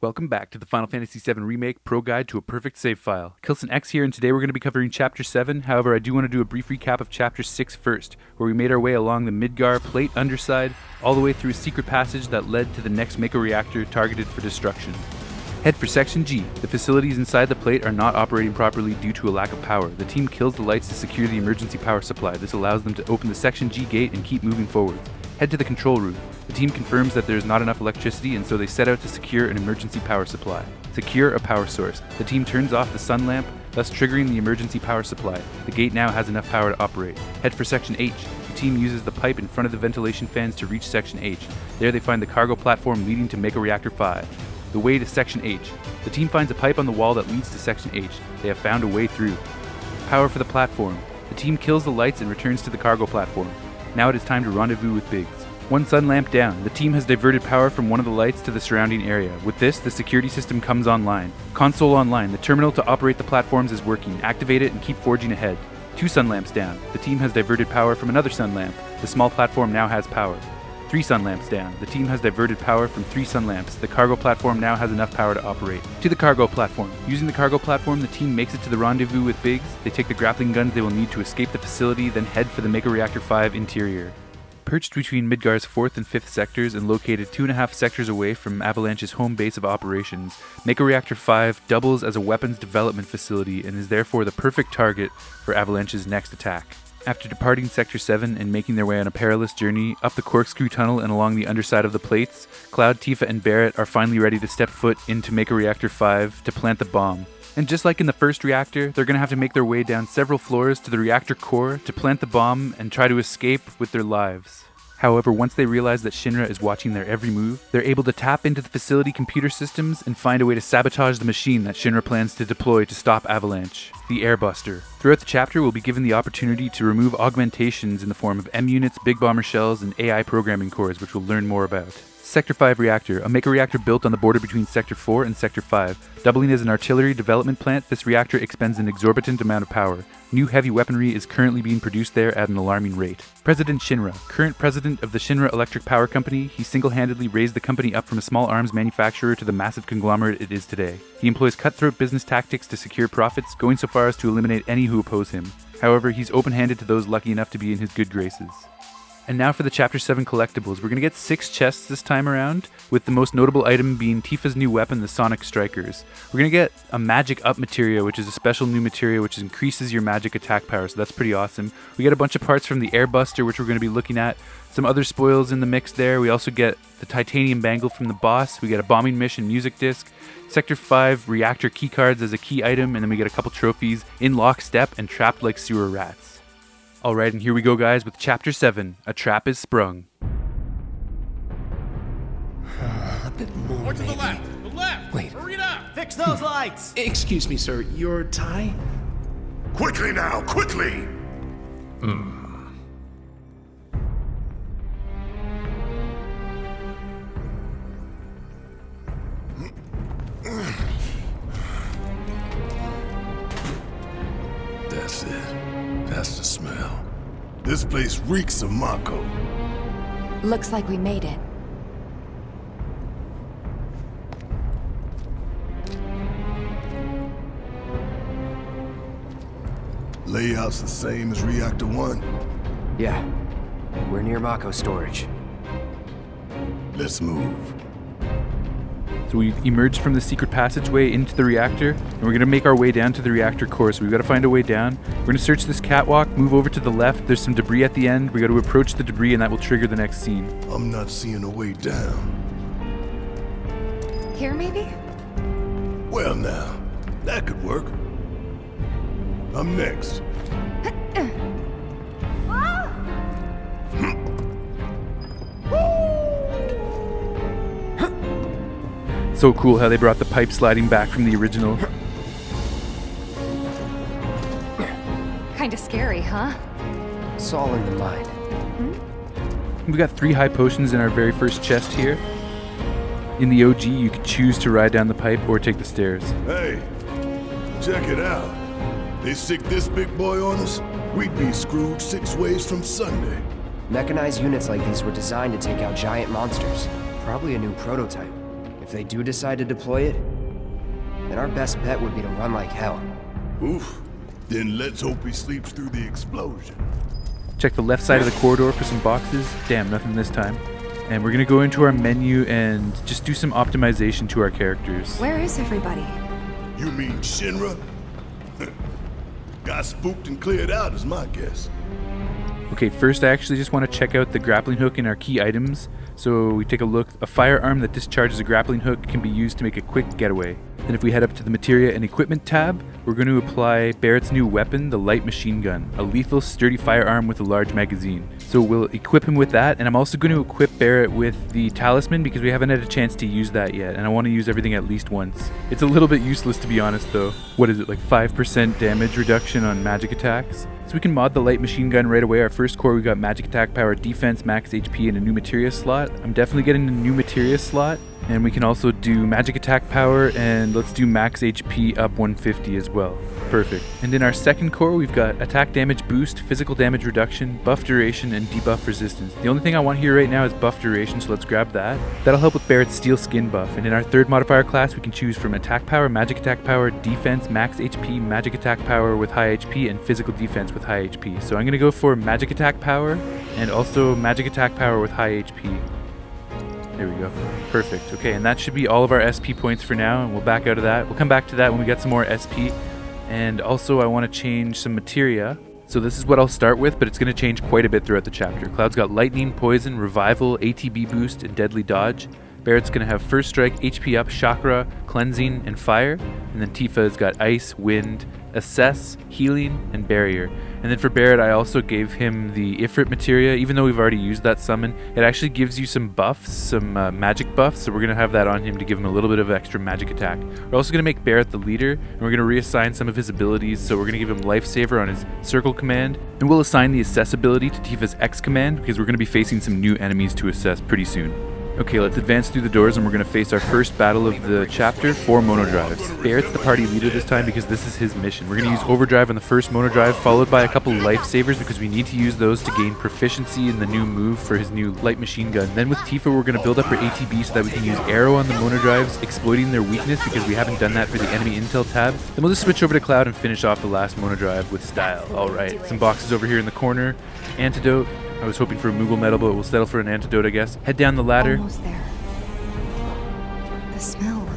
Welcome back to the Final Fantasy VII Remake Pro Guide to a Perfect Save File. Kilson X here, and today we're going to be covering Chapter 7. However, I do want to do a brief recap of Chapter 6 first, where we made our way along the Midgar plate underside, all the way through a secret passage that led to the next Mako reactor targeted for destruction. Head for Section G. The facilities inside the plate are not operating properly due to a lack of power. The team kills the lights to secure the emergency power supply. This allows them to open the Section G gate and keep moving forward. Head to the control room. The team confirms that there is not enough electricity, and so they set out to secure an emergency power supply. Secure a power source. The team turns off the sun lamp, thus triggering the emergency power supply. The gate now has enough power to operate. Head for Section H. The team uses the pipe in front of the ventilation fans to reach Section H. There they find the cargo platform leading to Mako Reactor 5. The way to Section H. The team finds a pipe on the wall that leads to Section H. They have found a way through. Power for the platform. The team kills the lights and returns to the cargo platform. Now it is time to rendezvous with Biggs. One sun lamp down. The team has diverted power from one of the lights to the surrounding area. With this, the security system comes online. Console online. The terminal to operate the platforms is working. Activate it and keep forging ahead. Two sun lamps down. The team has diverted power from another sun lamp. The small platform now has power. 3 sun lamps down. The team has diverted power from 3 sun lamps. The cargo platform now has enough power to operate. To the cargo platform. Using the cargo platform, the team makes it to the rendezvous with Biggs. They take the grappling guns they will need to escape the facility, then head for the Mako Reactor 5 interior. Perched between Midgar's 4th and 5th sectors and located 2.5 sectors away from Avalanche's home base of operations, Mako Reactor 5 doubles as a weapons development facility and is therefore the perfect target for Avalanche's next attack. After departing Sector 7 and making their way on a perilous journey up the corkscrew tunnel and along the underside of the plates, Cloud, Tifa, and Barret are finally ready to step foot into Mako Reactor 5 to plant the bomb. And just like in the first reactor, they're going to have to make their way down several floors to the reactor core to plant the bomb and try to escape with their lives. However, once they realize that Shinra is watching their every move, they're able to tap into the facility computer systems and find a way to sabotage the machine that Shinra plans to deploy to stop Avalanche, the Airbuster. Throughout the chapter, we'll be given the opportunity to remove augmentations in the form of M Units, Big Bomber shells, and AI programming cores, which we'll learn more about. Sector 5 reactor, a Mako reactor built on the border between Sector 4 and Sector 5. Doubling as an artillery development plant, this reactor expends an exorbitant amount of power. New heavy weaponry is currently being produced there at an alarming rate. President Shinra, current president of the Shinra Electric Power Company, he single-handedly raised the company up from a small arms manufacturer to the massive conglomerate it is today. He employs cutthroat business tactics to secure profits, going so far as to eliminate any who oppose him. However, he's open-handed to those lucky enough to be in his good graces. And now for the Chapter 7 collectibles. We're going to get 6 chests this time around, with the most notable item being Tifa's new weapon, the Sonic Strikers. We're going to get a Magic Up Materia, which is a special new materia which increases your magic attack power, so that's pretty awesome. We get a bunch of parts from the Airbuster, which we're going to be looking at. Some other spoils in the mix there. We also get the Titanium Bangle from the boss. We get a Bombing Mission music disc. Sector 5 Reactor keycards as a key item, and then we get a couple trophies in lockstep and trapped like sewer rats. Alright, and here we go, guys, with Chapter 7, A Trap is Sprung. A bit more, More to maybe. the left! The left! Wait. Hurry it up! Fix those lights! Excuse me, sir. Your tie? Quickly now, quickly! That's it. That's the smell. This place reeks of Mako. Looks like we made it. Layout's the same as Reactor 1. Yeah. We're near Mako storage. Let's move. So we emerged from the secret passageway into the reactor, and we're going to make our way down to the reactor core, so we've got to find a way down. We're going to search this catwalk, move over to the left, there's some debris at the end, we got to approach the debris and that will trigger the next scene. I'm not seeing a way down. Here, maybe? Well now, that could work. I'm next. So cool how they brought the pipe sliding back from the original. Kinda scary, huh? It's all in the mind. We got 3 high potions in our very first chest here. In the OG, you could choose to ride down the pipe or take the stairs. Hey, check it out. They stick this big boy on us, we'd be screwed 6 ways from Sunday. Mechanized units like these were designed to take out giant monsters. Probably a new prototype. If they do decide to deploy it, then our best bet would be to run like hell. Oof. Then let's hope he sleeps through the explosion. Check the left side of the corridor for some boxes. Damn, nothing this time. And we're gonna go into our menu and just do some optimization to our characters. Where is everybody? You mean Shinra? Got spooked and cleared out is my guess. Okay, first I actually just want to check out the grappling hook in our key items. So we take a look. A firearm that discharges a grappling hook can be used to make a quick getaway. Then if we head up to the Materia and Equipment tab, we're going to apply Barret's new weapon, the light machine gun, a lethal, sturdy firearm with a large magazine. So we'll equip him with that, and I'm also going to equip Barret with the talisman because we haven't had a chance to use that yet, and I want to use everything at least once. It's a little bit useless to be honest though. What is it, like 5% damage reduction on magic attacks? So we can mod the light machine gun right away. Our first core, we got magic attack power, defense, max HP, and a new materia slot. I'm definitely getting a new materia slot. And we can also do magic attack power, and let's do max HP up 150 as well. Perfect. And in our second core, we've got attack damage boost, physical damage reduction, buff duration, and debuff resistance. The only thing I want here right now is buff duration, so let's grab that. That'll help with Barret's steel skin buff. And in our third modifier class, we can choose from attack power, magic attack power, defense, max HP, magic attack power with high HP, and physical defense with high HP. So I'm going to go for magic attack power, and also magic attack power with high HP. There we go. Perfect. Okay, and that should be all of our SP points for now, and we'll back out of that. We'll come back to that when we get some more SP. And also, I want to change some materia. So this is what I'll start with, but it's going to change quite a bit throughout the chapter. Cloud's got lightning, poison, revival, ATB boost, and deadly dodge. Barret's going to have first strike, HP up, chakra, cleansing, and fire. And then Tifa's got ice, wind, assess, healing, and barrier. And then for Barret, I also gave him the Ifrit materia. Even though we've already used that summon, it actually gives you some buffs, some magic buffs, so we're going to have that on him to give him a little bit of extra magic attack. We're also going to make Barret the leader, and we're going to reassign some of his abilities, so we're going to give him Lifesaver on his circle command, and we'll assign the assess ability to Tifa's X command, because we're going to be facing some new enemies to assess pretty soon. Okay, let's advance through the doors, and we're going to face our first battle of the chapter, 4 monodrives. Barret's the party leader this time because this is his mission. We're going to use overdrive on the first monodrive, followed by a couple lifesavers because we need to use those to gain proficiency in the new move for his new light machine gun. Then with Tifa, we're going to build up her ATB so that we can use arrow on the monodrives, exploiting their weakness because we haven't done that for the enemy intel tab. Then we'll just switch over to Cloud and finish off the last monodrive with style. Alright, some boxes over here in the corner. Antidote. I was hoping for a Moogle medal, but we'll settle for an antidote, I guess. Head down the ladder. Almost there. The smell.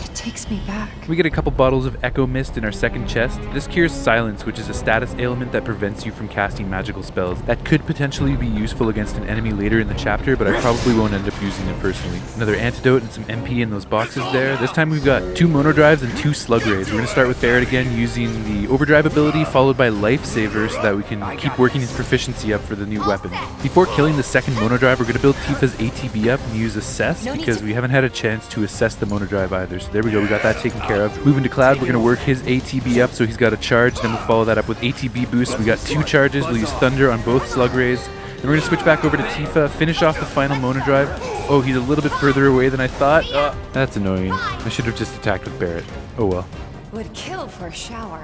It takes me back. We get a couple bottles of Echo Mist in our second chest. This cures silence, which is a status ailment that prevents you from casting magical spells. That could potentially be useful against an enemy later in the chapter, but I probably won't end up using it personally. Another antidote and some MP in those boxes there. This time we've got 2 monodrives and 2 slug rays. We're going to start with Barret again using the overdrive ability followed by lifesaver so that we can keep working his proficiency up for the new weapon. Before killing the second monodrive, we're going to build Tifa's ATB up and use assess because we haven't had a chance to assess the monodrive either. So there we go, we got that taken care of. Moving to Cloud, we're going to work his ATB up so he's got a charge, then we'll follow that up with ATB boost. We got 2 charges, we'll use Thunder on both slug rays. Then we're going to switch back over to Tifa, finish off the final monodrive. Oh, he's a little bit further away than I thought. That's annoying. I should have just attacked with Barret. Oh well. Would kill for a shower.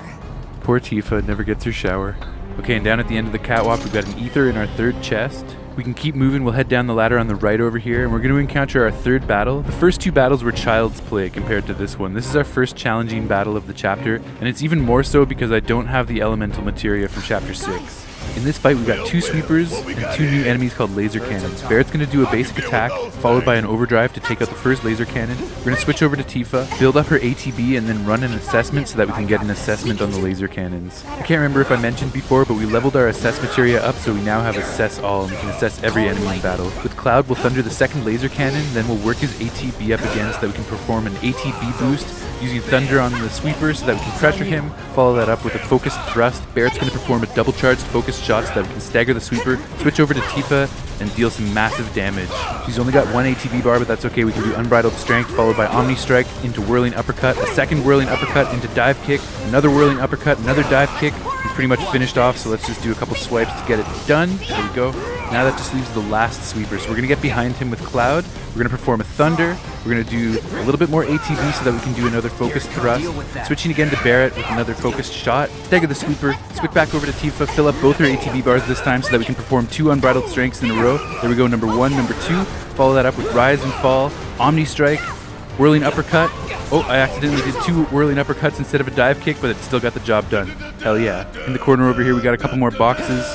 Poor Tifa, never gets her shower. Okay, and down at the end of the catwalk, we've got an ether in our third chest. We can keep moving, we'll head down the ladder on the right over here, and we're going to encounter our third battle. The first 2 battles were child's play compared to this one. This is our first challenging battle of the chapter, and it's even more so because I don't have the elemental materia from chapter 6. In this fight, we've got 2 sweepers and 2 new enemies called laser cannons. Barret's going to do a basic attack, followed by an overdrive to take out the first laser cannon. We're going to switch over to Tifa, build up her ATB, and then run an assessment so that we can get an assessment on the laser cannons. I can't remember if I mentioned before, but we leveled our assess materia up, so we now have assess all, and we can assess every enemy in battle. With Cloud, we'll thunder the second laser cannon, then we'll work his ATB up again so that we can perform an ATB boost, using Thunder on the sweeper so that we can pressure him, follow that up with a focused thrust. Barret's going to perform a double charged focused shot so that we can stagger the sweeper, switch over to Tifa, and deal some massive damage. She's only got 1 ATB bar, but that's okay. We can do Unbridled Strength, followed by Omni Strike into Whirling Uppercut, a second Whirling Uppercut into Dive Kick, another Whirling Uppercut, another Dive Kick. He's pretty much finished off, so let's just do a couple swipes to get it done. There we go. Now that just leaves the last sweeper. So we're going to get behind him with Cloud. We're going to perform a Thunder. We're going to do a little bit more ATB so that we can do another focused thrust. Switching again to Barret with another focused shot. Stagger the sweeper. Switch back over to Tifa. Fill up both her ATB bars this time so that we can perform 2 unbridled strengths in a row. There we go, number 1, number 2. Follow that up with Rise and Fall, Omni Strike, Whirling Uppercut. Oh, I accidentally did 2 whirling uppercuts instead of a dive kick, but it still got the job done. Hell yeah. In the corner over here, we got a couple more boxes.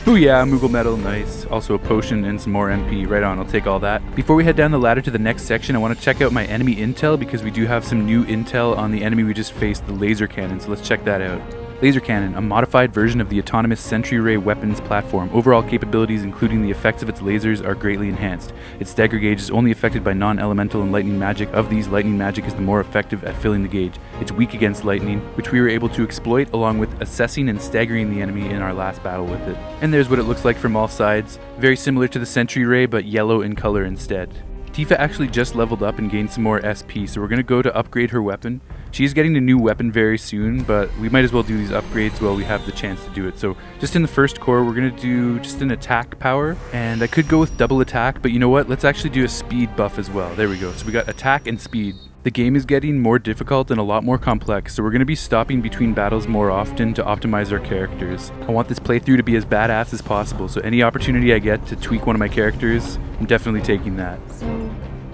Booyah, Moogle Metal, nice. Also a potion and some more MP. Right on, I'll take all that. Before we head down the ladder to the next section, I want to check out my enemy intel because we do have some new intel on the enemy we just faced, the laser cannon, so let's check that out. Laser Cannon, a modified version of the autonomous Sentry Ray weapons platform. Overall capabilities, including the effects of its lasers, are greatly enhanced. Its stagger gauge is only affected by non-elemental and lightning magic. Of these, lightning magic is the more effective at filling the gauge. It's weak against lightning, which we were able to exploit along with assessing and staggering the enemy in our last battle with it. And there's what it looks like from all sides. Very similar to the Sentry Ray, but yellow in color instead. Tifa actually just leveled up and gained some more SP, so we're going to go to upgrade her weapon. She's getting a new weapon very soon, but we might as well do these upgrades while we have the chance to do it. So just in the first core, we're going to do just an attack power, and I could go with double attack, but you know what? Let's actually do a speed buff as well. There we go. So we got attack and speed. The game is getting more difficult and a lot more complex, so we're going to be stopping between battles more often to optimize our characters. I want this playthrough to be as badass as possible, so any opportunity I get to tweak one of my characters, I'm definitely taking that. So,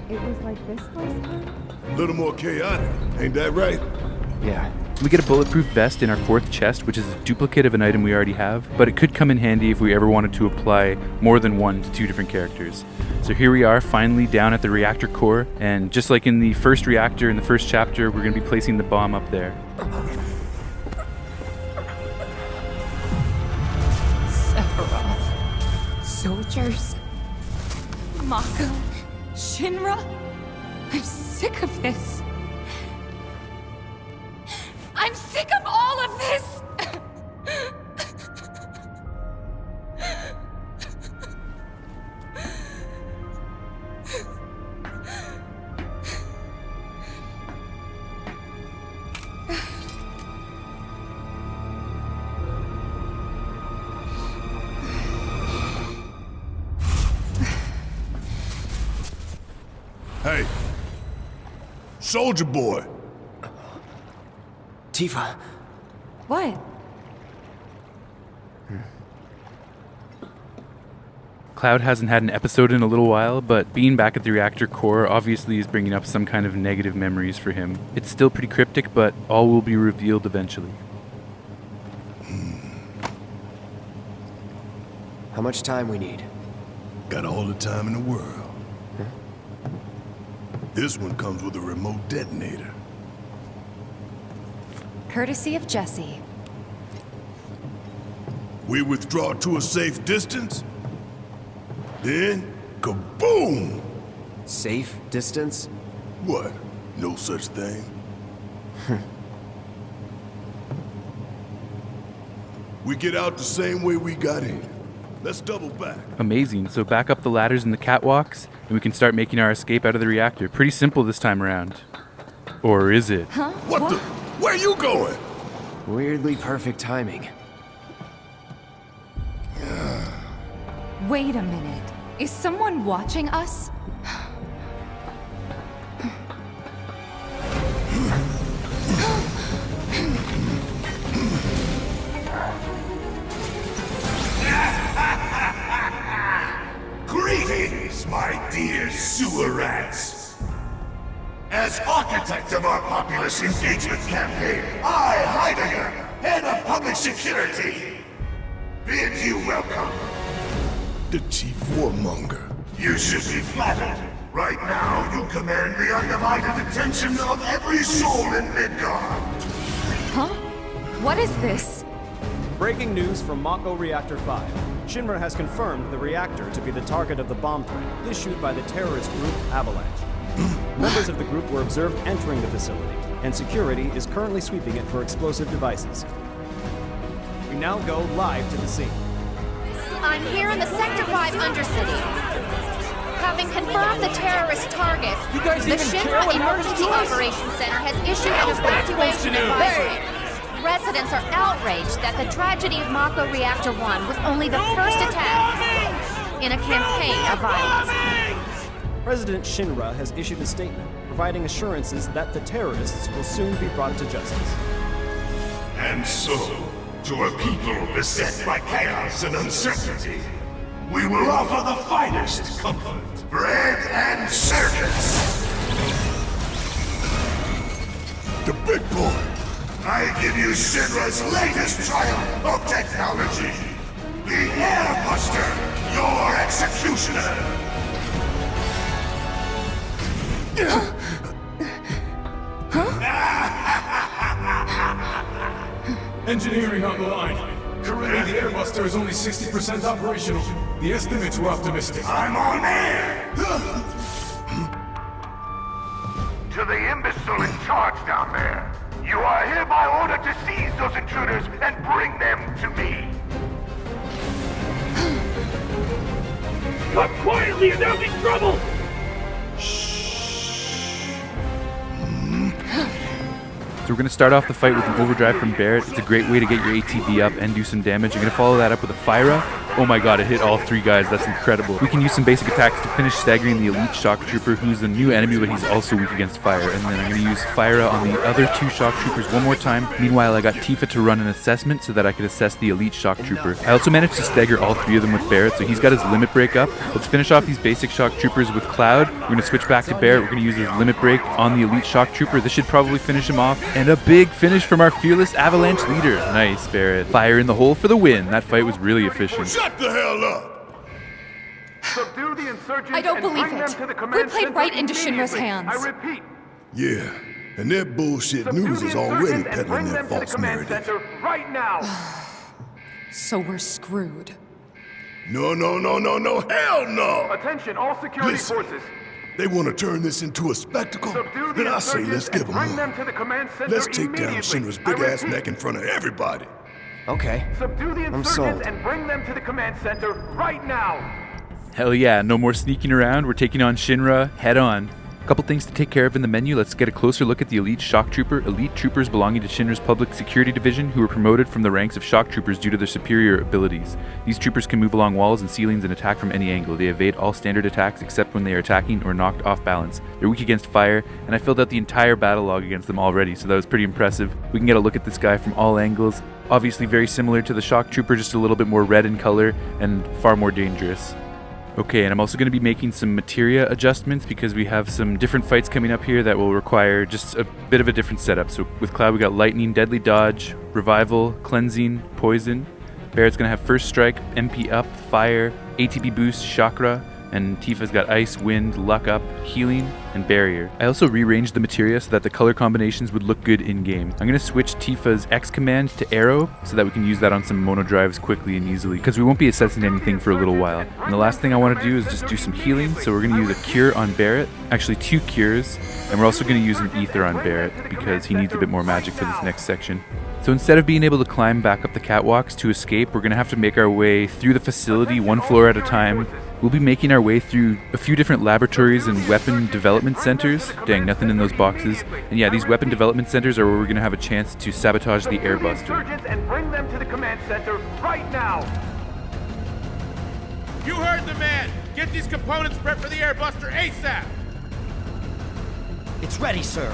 it was like this last time? A little more chaotic, ain't that right? Yeah. We get a Bulletproof Vest in our 4th chest, which is a duplicate of an item we already have, but it could come in handy if we ever wanted to apply more than 1 to 2 different characters. So here we are, finally down at the Reactor Core, and just like in the first reactor in the first chapter, we're going to be placing the bomb up there. Sephiroth. Soldiers. Mako. Shinra. I'm sick of this. I'm sick of all of this! Hey, Soldier Boy. Tifa. What? Cloud hasn't had an episode in a little while, but being back at the Reactor Core obviously is bringing up some kind of negative memories for him. It's still pretty cryptic, but all will be revealed eventually. How much time we need? Got all the time in the world. This one comes with a remote detonator. Courtesy of Jesse. We withdraw to a safe distance, then kaboom! Safe distance? What? No such thing. We get out the same way we got in. Let's double back. Amazing, so back up the ladders and the catwalks, and we can start making our escape out of the reactor. Pretty simple this time around. Or is it? Huh? What the? Where you going? Weirdly perfect timing. Wait a minute. Is someone watching us? Greetings, my dear sewer rats. As architect of our populous engagement campaign, I, Heidegger, head of public security, bid you welcome. The chief warmonger. You should be flattered. Right now, you command the undivided attention of every soul in Midgar. Huh? What is this? Breaking news from Mako Reactor 5. Shinra has confirmed the reactor to be the target of the bomb threat issued by the terrorist group Avalanche. Members of the group were observed entering the facility, and security is currently sweeping it for explosive devices. We now go live to the scene. I'm here in the Sector 5 Undercity. Having confirmed the terrorist target, the Shinra Emergency Operations Center has issued an evacuation advisory. Residents are outraged that the tragedy of Mako Reactor 1 was only the first attack in a campaign of violence. President Shinra has issued a statement providing assurances that the terrorists will soon be brought to justice. And so, to a people beset by chaos and uncertainty, we will offer the finest comfort, bread and circus. The big boy. I give you Shinra's latest triumph of technology. The Airbuster, your executioner. Engineering on the line. Currently, the Airbuster is only 60% operational. The estimates were optimistic. I'm on air! To the imbecile in charge down there, you are hereby ordered to seize those intruders and bring them to me. Come quietly or there'll be trouble! So we're going to start off the fight with an overdrive from Barret. It's a great way to get your ATB up and do some damage. I'm going to follow that up with a Fyra. Oh my god, it hit all three guys. That's incredible. We can use some basic attacks to finish staggering the elite shock trooper, who's a new enemy, but he's also weak against fire. And then I'm going to use Fyra on the other two shock troopers one more time. Meanwhile, I got Tifa to run an assessment so that I could assess the elite shock trooper. I also managed to stagger all three of them with Barret, so he's got his limit break up. Let's finish off these basic shock troopers with Cloud. We're going to switch back to Barret. We're going to use his limit break on the elite shock trooper. This should probably finish him off. And a big finish from our fearless Avalanche leader. Nice, Barret. Fire in the hole for the win. That fight was really efficient. Shut the hell up! Subdue the insurgents. I don't believe it. We played right into Shinra's hands. I repeat. Yeah, and their bullshit news is already peddling their false narrative. Right now. So we're screwed. No, hell no! Attention, all security Listen. forces. They want to turn this into a spectacle? Subdue the Then I say let's insurgents give and them bring them one. to the command center Let's take down immediately. Shinra's I big ass repeat. neck in front of everybody. Okay. Subdue the I'm sold. insurgents and bring them to the command center right now. Hell yeah, no more sneaking around. We're taking on Shinra head on. Couple things to take care of in the menu. Let's get a closer look at the elite shock trooper. Elite troopers belonging to Shinra's public security division who were promoted from the ranks of shock troopers due to their superior abilities. These troopers can move along walls and ceilings and attack from any angle. They evade all standard attacks except when they are attacking or knocked off balance. They're weak against fire, and I filled out the entire battle log against them already, so that was pretty impressive. We can get a look at this guy from all angles. Obviously very similar to the shock trooper, just a little bit more red in color and far more dangerous. Okay, and I'm also going to be making some materia adjustments because we have some different fights coming up here that will require just a bit of a different setup. So with Cloud, we got Lightning, Deadly Dodge, Revival, Cleansing, Poison. Barret's going to have First Strike, MP Up, Fire, ATB Boost, Chakra, and Tifa's got Ice, Wind, Luck Up, Healing, and Barrier. I also rearranged the materia so that the color combinations would look good in-game. I'm going to switch Tifa's X command to Arrow so that we can use that on some mono drives quickly and easily, because we won't be assessing anything for a little while. And the last thing I want to do is just do some healing, so we're going to use a Cure on Barret, actually 2 cures, and we're also going to use an Ether on Barret because he needs a bit more magic for this next section. So instead of being able to climb back up the catwalks to escape, we're going to have to make our way through the facility one floor at a time. We'll be making our way through a few different laboratories and weapon development centers. Dang, nothing in those boxes. And yeah, these weapon development centers are where we're going to have a chance to sabotage the Airbuster. Insurgents and bring them to the command center right now. You heard the man! Get these components prepped for the Airbuster ASAP! It's ready, sir.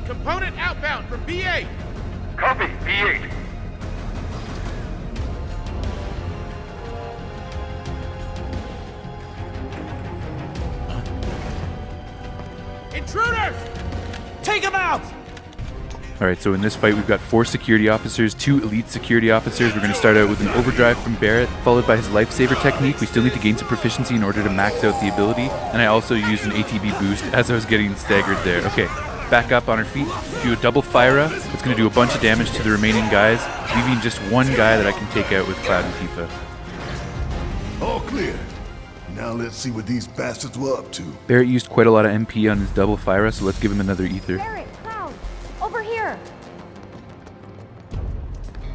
Component outbound from B8! Copy, B8. Intruders! Take him out! Alright, so in this fight we've got 4 security officers, 2 elite security officers. We're going to start out with an overdrive from Barret, followed by his lifesaver technique. We still need to gain some proficiency in order to max out the ability. And I also used an ATB boost as I was getting staggered there. Okay, back up on our feet, do a double Fyra. It's going to do a bunch of damage to the remaining guys, leaving just one guy that I can take out with Cloud and Tifa. All clear. Now let's see what these bastards were up to. Barret used quite a lot of MP on his double Fyra, so let's give him another Ether. Barret, Cloud, over here.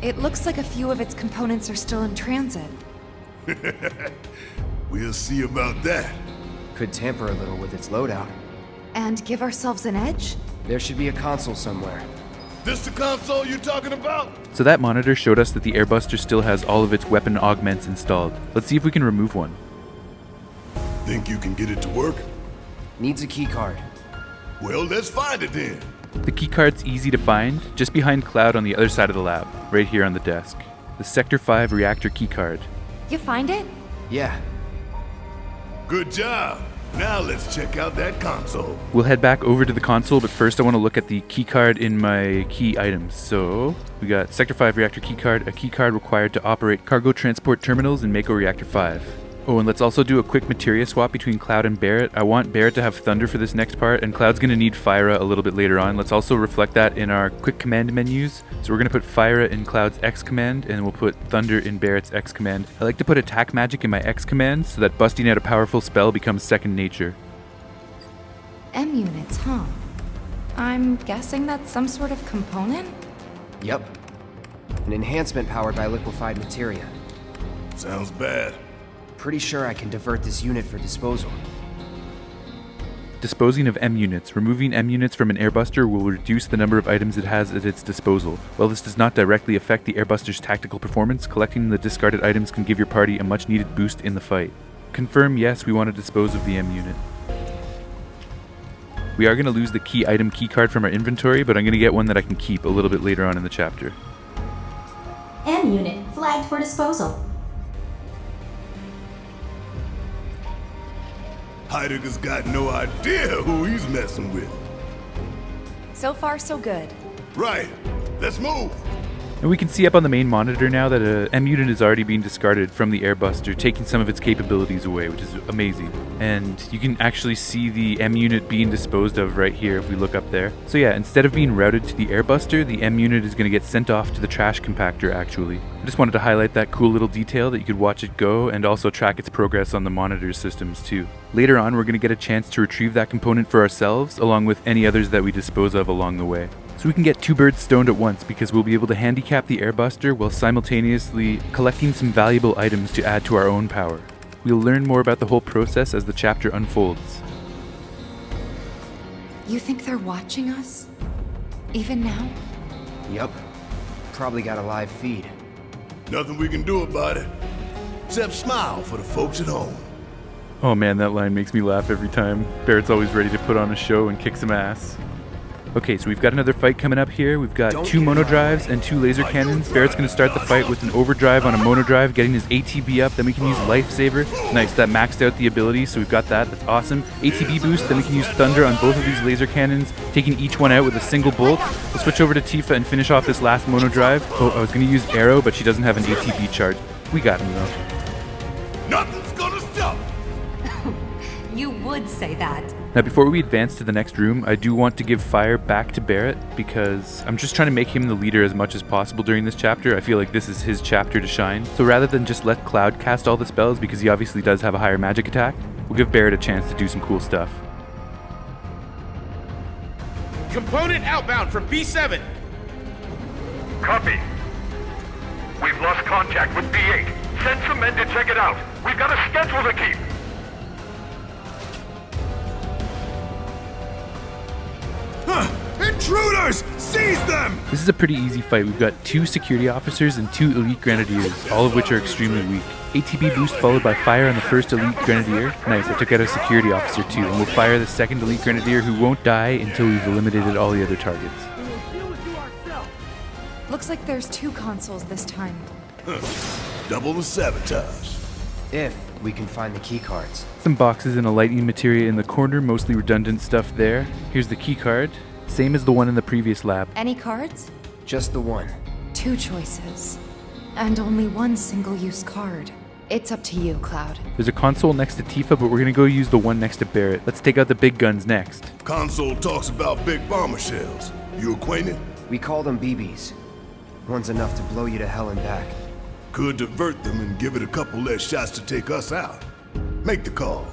It looks like a few of its components are still in transit. We'll see about that. Could tamper a little with its loadout. And give ourselves an edge? There should be a console somewhere. This the console you talking about? So that monitor showed us that the Airbuster still has all of its weapon augments installed. Let's see if we can remove one. Think you can get it to work? Needs a keycard. Well, let's find it then. The keycard's easy to find, just behind Cloud on the other side of the lab, right here on the desk. The Sector 5 reactor keycard. You find it? Yeah. Good job. Now let's check out that console. We'll head back over to the console, but first I want to look at the keycard in my key items. So, we got Sector 5 reactor keycard, a keycard required to operate cargo transport terminals in Mako Reactor 5. Oh, and let's also do a quick materia swap between Cloud and Barret. I want Barret to have Thunder for this next part, and Cloud's going to need Fyra a little bit later on. Let's also reflect that in our quick command menus. So we're going to put Fyra in Cloud's X command, and we'll put Thunder in Barret's X command. I like to put attack magic in my X command so that busting out a powerful spell becomes second nature. M units, huh? I'm guessing that's some sort of component? Yep. An enhancement powered by liquefied materia. Sounds bad. Pretty sure I can divert this unit for disposal. Disposing of M Units. Removing M Units from an airbuster will reduce the number of items it has at its disposal. While this does not directly affect the airbuster's tactical performance, collecting the discarded items can give your party a much needed boost in the fight. Confirm yes, we want to dispose of the M Unit. We are going to lose the key item keycard from our inventory, but I'm going to get one that I can keep a little bit later on in the chapter. M Unit flagged for disposal. Heidegger's got no idea who he's messing with. So far, so good. Right. Let's move. And we can see up on the main monitor now that a M unit is already being discarded from the airbuster, taking some of its capabilities away, which is amazing. And you can actually see the M unit being disposed of right here if we look up there. So yeah, instead of being routed to the airbuster, the M unit is going to get sent off to the trash compactor actually. I just wanted to highlight that cool little detail that you could watch it go and also track its progress on the monitor systems too. Later on, we're going to get a chance to retrieve that component for ourselves, along with any others that we dispose of along the way. So we can get two birds stoned at once because we'll be able to handicap the airbuster while simultaneously collecting some valuable items to add to our own power. We'll learn more about the whole process as the chapter unfolds. You think they're watching us? Even now? Yup. Probably got a live feed. Nothing we can do about it. Except smile for the folks at home. Oh man, that line makes me laugh every time. Barret's always ready to put on a show and kick some ass. Okay, so we've got another fight coming up here. We've got two monodrives and two laser cannons. Barret's going to start the fight with an overdrive on a monodrive, getting his ATB up. Then we can use Lifesaver. Nice, that maxed out the ability, so we've got that. That's awesome. ATB boost, then we can use Thunder on both of these laser cannons, taking each one out with a single bolt. We'll switch over to Tifa and finish off this last monodrive. Oh, I was going to use Arrow, but she doesn't have an ATB charge. We got him, though. Nothing's gonna stop. You would say that. Now before we advance to the next room, I do want to give fire back to Barret because I'm just trying to make him the leader as much as possible during this chapter. I feel like this is his chapter to shine. So rather than just let Cloud cast all the spells because he obviously does have a higher magic attack, we'll give Barret a chance to do some cool stuff. Component outbound from B7. Copy. We've lost contact with B8. Send some men to check it out. We've got a schedule to keep. Intruders! Seize them! This is a pretty easy fight. We've got two security officers and two elite grenadiers, all of which are extremely weak. ATB boost followed by fire on the first elite grenadier. Nice, I took out a security officer too, and we'll fire the second elite grenadier who won't die until we've eliminated all the other targets. Looks like there's two consoles this time. Double the sabotage. If we can find the key cards. Some boxes and a lightning materia in the corner, mostly redundant stuff there. Here's the key card, same as the one in the previous lab. Any cards? Just the one. Two choices. And only one single-use card. It's up to you, Cloud. There's a console next to Tifa, but we're gonna go use the one next to Barret. Let's take out the big guns next. Console talks about big bomber shells. You acquainted? We call them BBs. One's enough to blow you to hell and back. Could divert them and give it a couple less shots to take us out. Make the call.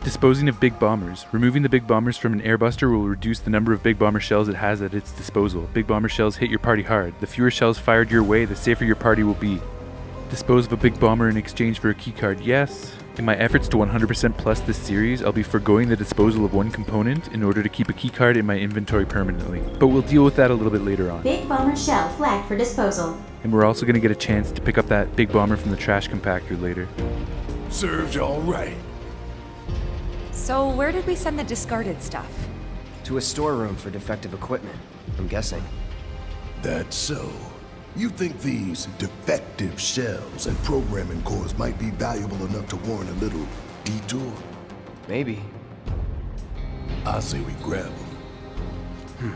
Disposing of Big Bombers. Removing the Big Bombers from an airbuster will reduce the number of Big Bomber shells it has at its disposal. Big Bomber shells hit your party hard. The fewer shells fired your way, the safer your party will be. Dispose of a Big Bomber in exchange for a keycard. Yes. In my efforts to 100% plus this series, I'll be forgoing the disposal of one component in order to keep a keycard in my inventory permanently. But we'll deal with that a little bit later on. Big Bomber shell flagged for disposal. And we're also going to get a chance to pick up that Big Bomber from the trash compactor later. Serves y'all right. So where did we send the discarded stuff? To a storeroom for defective equipment, I'm guessing. That's so. You think these defective shells and programming cores might be valuable enough to warrant a little detour? Maybe. I say we grab them.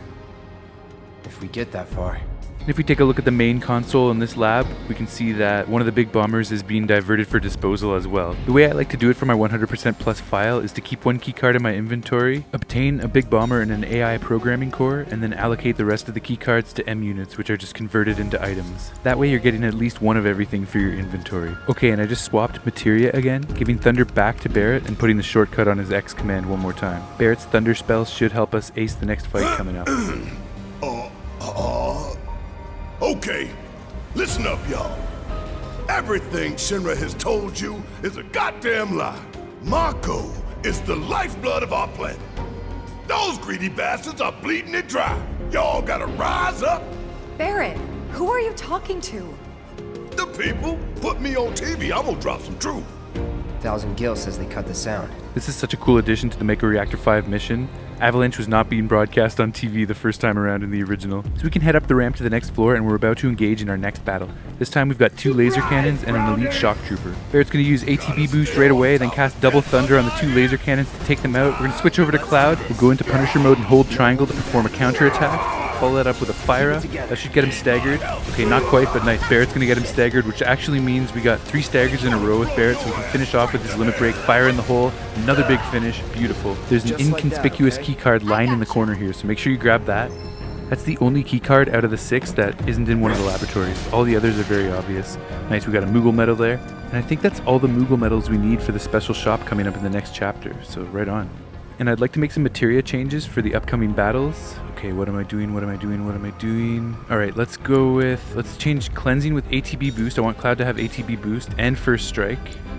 If we get that far. If we take a look at the main console in this lab, we can see that one of the big bombers is being diverted for disposal as well. The way I like to do it for my 100% plus file is to keep one keycard in my inventory, obtain a big bomber and an AI programming core, and then allocate the rest of the keycards to M units, which are just converted into items. That way you're getting at least one of everything for your inventory. Okay, and I just swapped Materia again, giving Thunder back to Barret and putting the shortcut on his X command one more time. Barret's Thunder spells should help us ace the next fight coming up. Okay, listen up, y'all. Everything Shinra has told you is a goddamn lie. Mako is the lifeblood of our planet. Those greedy bastards are bleeding it dry. Y'all gotta rise up. Barret, who are you talking to? The people put me on TV. I'm gonna drop some truth. Thousand Gil says they cut the sound. This is such a cool addition to the Mako Reactor 5 mission. Avalanche was not being broadcast on TV the first time around in the original. So we can head up the ramp to the next floor and we're about to engage in our next battle. This time we've got 2 laser cannons and an elite shock trooper. Barret's going to use ATB boost right away, then cast double thunder on the 2 laser cannons to take them out. We're going to switch over to Cloud. We'll go into Punisher mode and hold triangle to perform a counterattack. Follow that up with a fire up. That should get him staggered. Okay, not quite, but nice. Barret's going to get him staggered, which actually means we got 3 staggers in a row with Barret, so we can finish off with his limit break, fire in the hole, another big finish. Beautiful. There's an inconspicuous keycard lying in the corner here, so make sure you grab that. That's the only keycard out of the 6 that isn't in one of the laboratories. All the others are very obvious. Nice, we got a Moogle medal there. And I think that's all the Moogle medals we need for the special shop coming up in the next chapter, so right on. And I'd like to make some materia changes for the upcoming battles. Okay, what am I doing? Alright, let's change cleansing with ATB boost. I want Cloud to have ATB boost and first strike.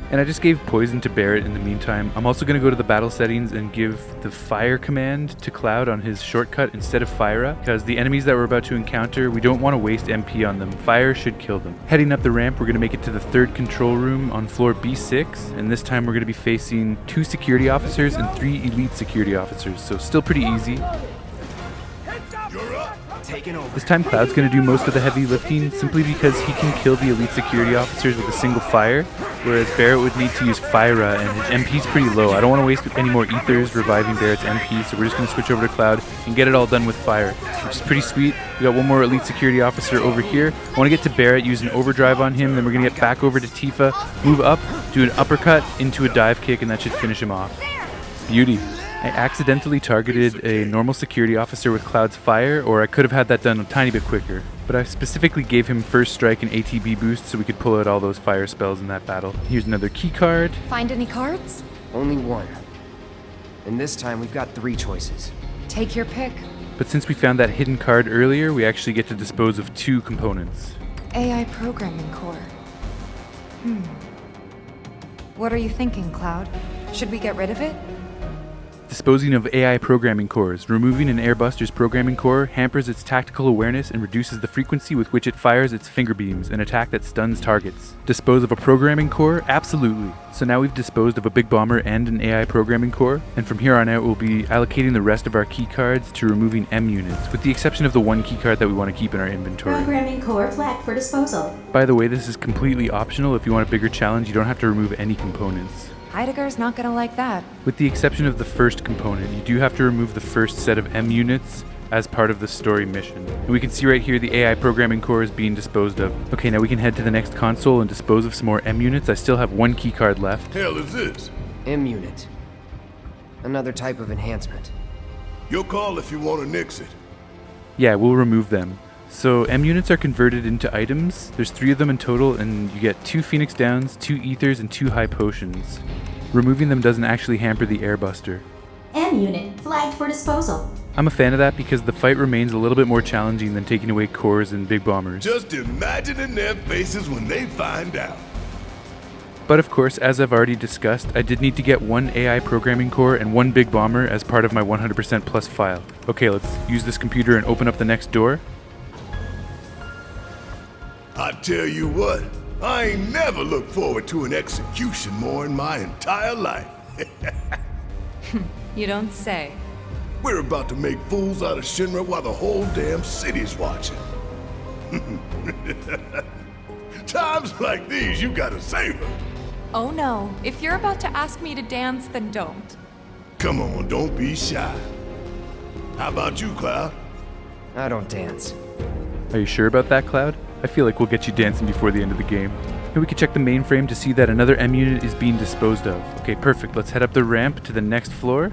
And I just gave poison to Barret in the meantime. I'm also going to go to the battle settings and give the fire command to Cloud on his shortcut instead of fire up, because the enemies that we're about to encounter, we don't want to waste MP on them. Fire should kill them. Heading up the ramp, we're going to make it to the 3rd control room on floor B6, and this time we're going to be facing 2 security officers and 3 elite security officers, so still pretty easy. This time Cloud's going to do most of the heavy lifting simply because he can kill the elite security officers with a single fire, whereas Barret would need to use Fyra and his MP's pretty low. I don't want to waste any more ethers reviving Barret's MP, so we're just going to switch over to Cloud and get it all done with fire, which is pretty sweet. We got one more elite security officer over here. I want to get to Barret, use an overdrive on him, then we're going to get back over to Tifa, move up, do an uppercut into a dive kick, and that should finish him off. Beauty. I accidentally targeted a normal security officer with Cloud's fire, or I could have had that done a tiny bit quicker. But I specifically gave him first strike and ATB boost so we could pull out all those fire spells in that battle. Here's another key card. Find any cards? Only one. And this time we've got 3 choices. Take your pick. But since we found that hidden card earlier, we actually get to dispose of 2 components. AI programming core. What are you thinking, Cloud? Should we get rid of it? Disposing of AI programming cores. Removing an airbuster's programming core hampers its tactical awareness and reduces the frequency with which it fires its finger beams, an attack that stuns targets. Dispose of a programming core? Absolutely. So now we've disposed of a big bomber and an AI programming core, and from here on out we'll be allocating the rest of our keycards to removing M units, with the exception of the 1 keycard that we want to keep in our inventory. Programming core flagged for disposal. By the way, this is completely optional. If you want a bigger challenge, you don't have to remove any components. Heidegger's not gonna like that. With the exception of the first component, you do have to remove the first set of M units as part of the story mission. And we can see right here the AI programming core is being disposed of. Okay, now we can head to the next console and dispose of some more M units. I still have 1 keycard left. Hell is this? M unit. Another type of enhancement. Your call if you want to nix it. Yeah, we'll remove them. So M units are converted into items. There's 3 of them in total, and you get 2 Phoenix Downs, 2 Ethers, and 2 High Potions. Removing them doesn't actually hamper the Airbuster. M unit flagged for disposal. I'm a fan of that because the fight remains a little bit more challenging than taking away cores and big bombers. Just imagining their faces when they find out. But of course, as I've already discussed, I did need to get 1 AI programming core and 1 big bomber as part of my 100% plus file. Okay, let's use this computer and open up the next door. I tell you what, I ain't never looked forward to an execution more in my entire life. You don't say. We're about to make fools out of Shinra while the whole damn city's watching. Times like these, you gotta savor. Oh no, if you're about to ask me to dance, then don't. Come on, don't be shy. How about you, Cloud? I don't dance. Are you sure about that, Cloud? I feel like we'll get you dancing before the end of the game. And we can check the mainframe to see that another M unit is being disposed of. Okay, perfect. Let's head up the ramp to the next floor.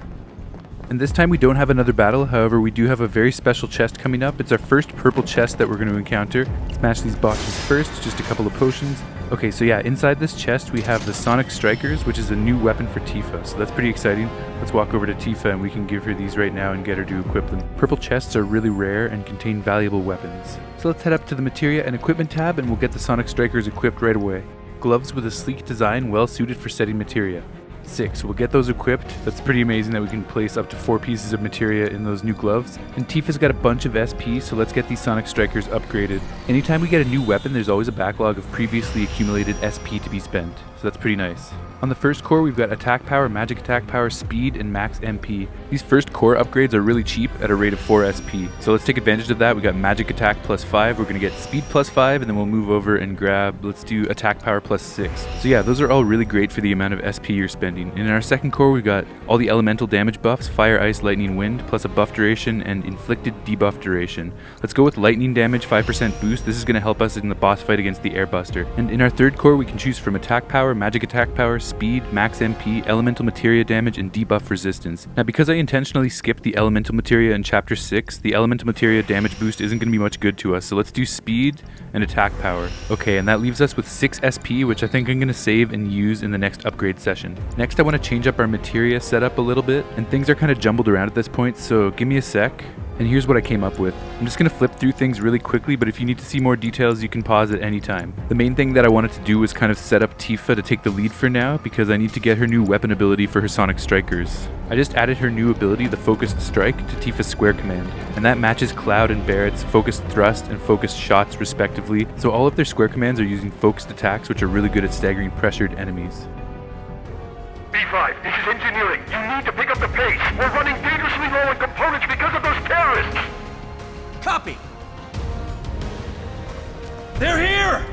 And this time we don't have another battle, however we do have a very special chest coming up. It's our first purple chest that we're going to encounter. Smash these boxes first, just a couple of potions. Okay, so yeah, inside this chest we have the Sonic Strikers, which is a new weapon for Tifa, so that's pretty exciting. Let's walk over to Tifa and we can give her these right now and get her to equip them. Purple chests are really rare and contain valuable weapons. So let's head up to the Materia and Equipment tab and we'll get the Sonic Strikers equipped right away. Gloves with a sleek design, well suited for setting materia. 6. We'll get those equipped. That's pretty amazing that we can place up to 4 pieces of materia in those new gloves. And Tifa's got a bunch of SP, so let's get these Sonic Strikers upgraded. Anytime we get a new weapon, there's always a backlog of previously accumulated SP to be spent, so that's pretty nice. On the first core, we've got attack power, magic attack power, speed, and max MP. These first core upgrades are really cheap at a rate of 4 SP. So let's take advantage of that. We got magic attack plus 5, we're going to get speed plus 5, and then we'll move over and grab, let's do attack power plus 6. So yeah, those are all really great for the amount of SP you're spending. And in our second core, we've got all the elemental damage buffs, fire, ice, lightning, wind, plus a buff duration and inflicted debuff duration. Let's go with lightning damage, 5% boost. This is going to help us in the boss fight against the Airbuster. And in our third core, we can choose from attack power, magic attack power, speed, max MP, elemental materia damage, and debuff resistance. Now because I intentionally skipped the elemental materia in chapter 6, the elemental materia damage boost isn't going to be much good to us, so let's do speed and attack power. Okay, and that leaves us with 6 SP, which I think I'm going to save and use in the next upgrade session. Next I want to change up our materia setup a little bit, and things are kind of jumbled around at this point, so give me a sec. And here's what I came up with. I'm just going to flip through things really quickly, but if you need to see more details, you can pause at any time. The main thing that I wanted to do was kind of set up Tifa to take the lead for now, because I need to get her new weapon ability for her Sonic Strikers. I just added her new ability, the Focused Strike, to Tifa's square command, and that matches Cloud and Barret's Focused Thrust and Focused Shots respectively, so all of their square commands are using focused attacks, which are really good at staggering pressured enemies. B5, this is engineering. You need to pick up the pace. We're running dangerously low on components because of those terrorists. Copy. They're here!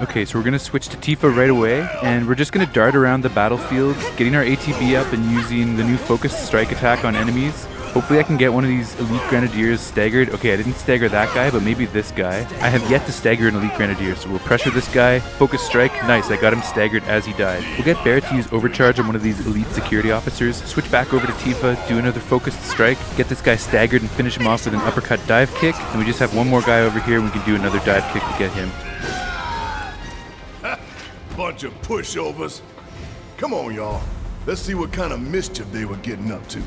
Okay, so we're going to switch to Tifa right away, and we're just going to dart around the battlefield, getting our ATB up and using the new Focused Strike attack on enemies. Hopefully I can get one of these Elite Grenadiers staggered. Okay, I didn't stagger that guy, but maybe this guy. I have yet to stagger an Elite Grenadier, so we'll pressure this guy. Focus Strike. Nice, I got him staggered as he died. We'll get Barret to use Overcharge on one of these Elite Security Officers. Switch back over to Tifa, do another Focused Strike, get this guy staggered and finish him off with an Uppercut Dive Kick. And we just have one more guy over here, and we can do another Dive Kick to get him. Bunch of pushovers. Come on, y'all. Let's see what kind of mischief they were getting up to.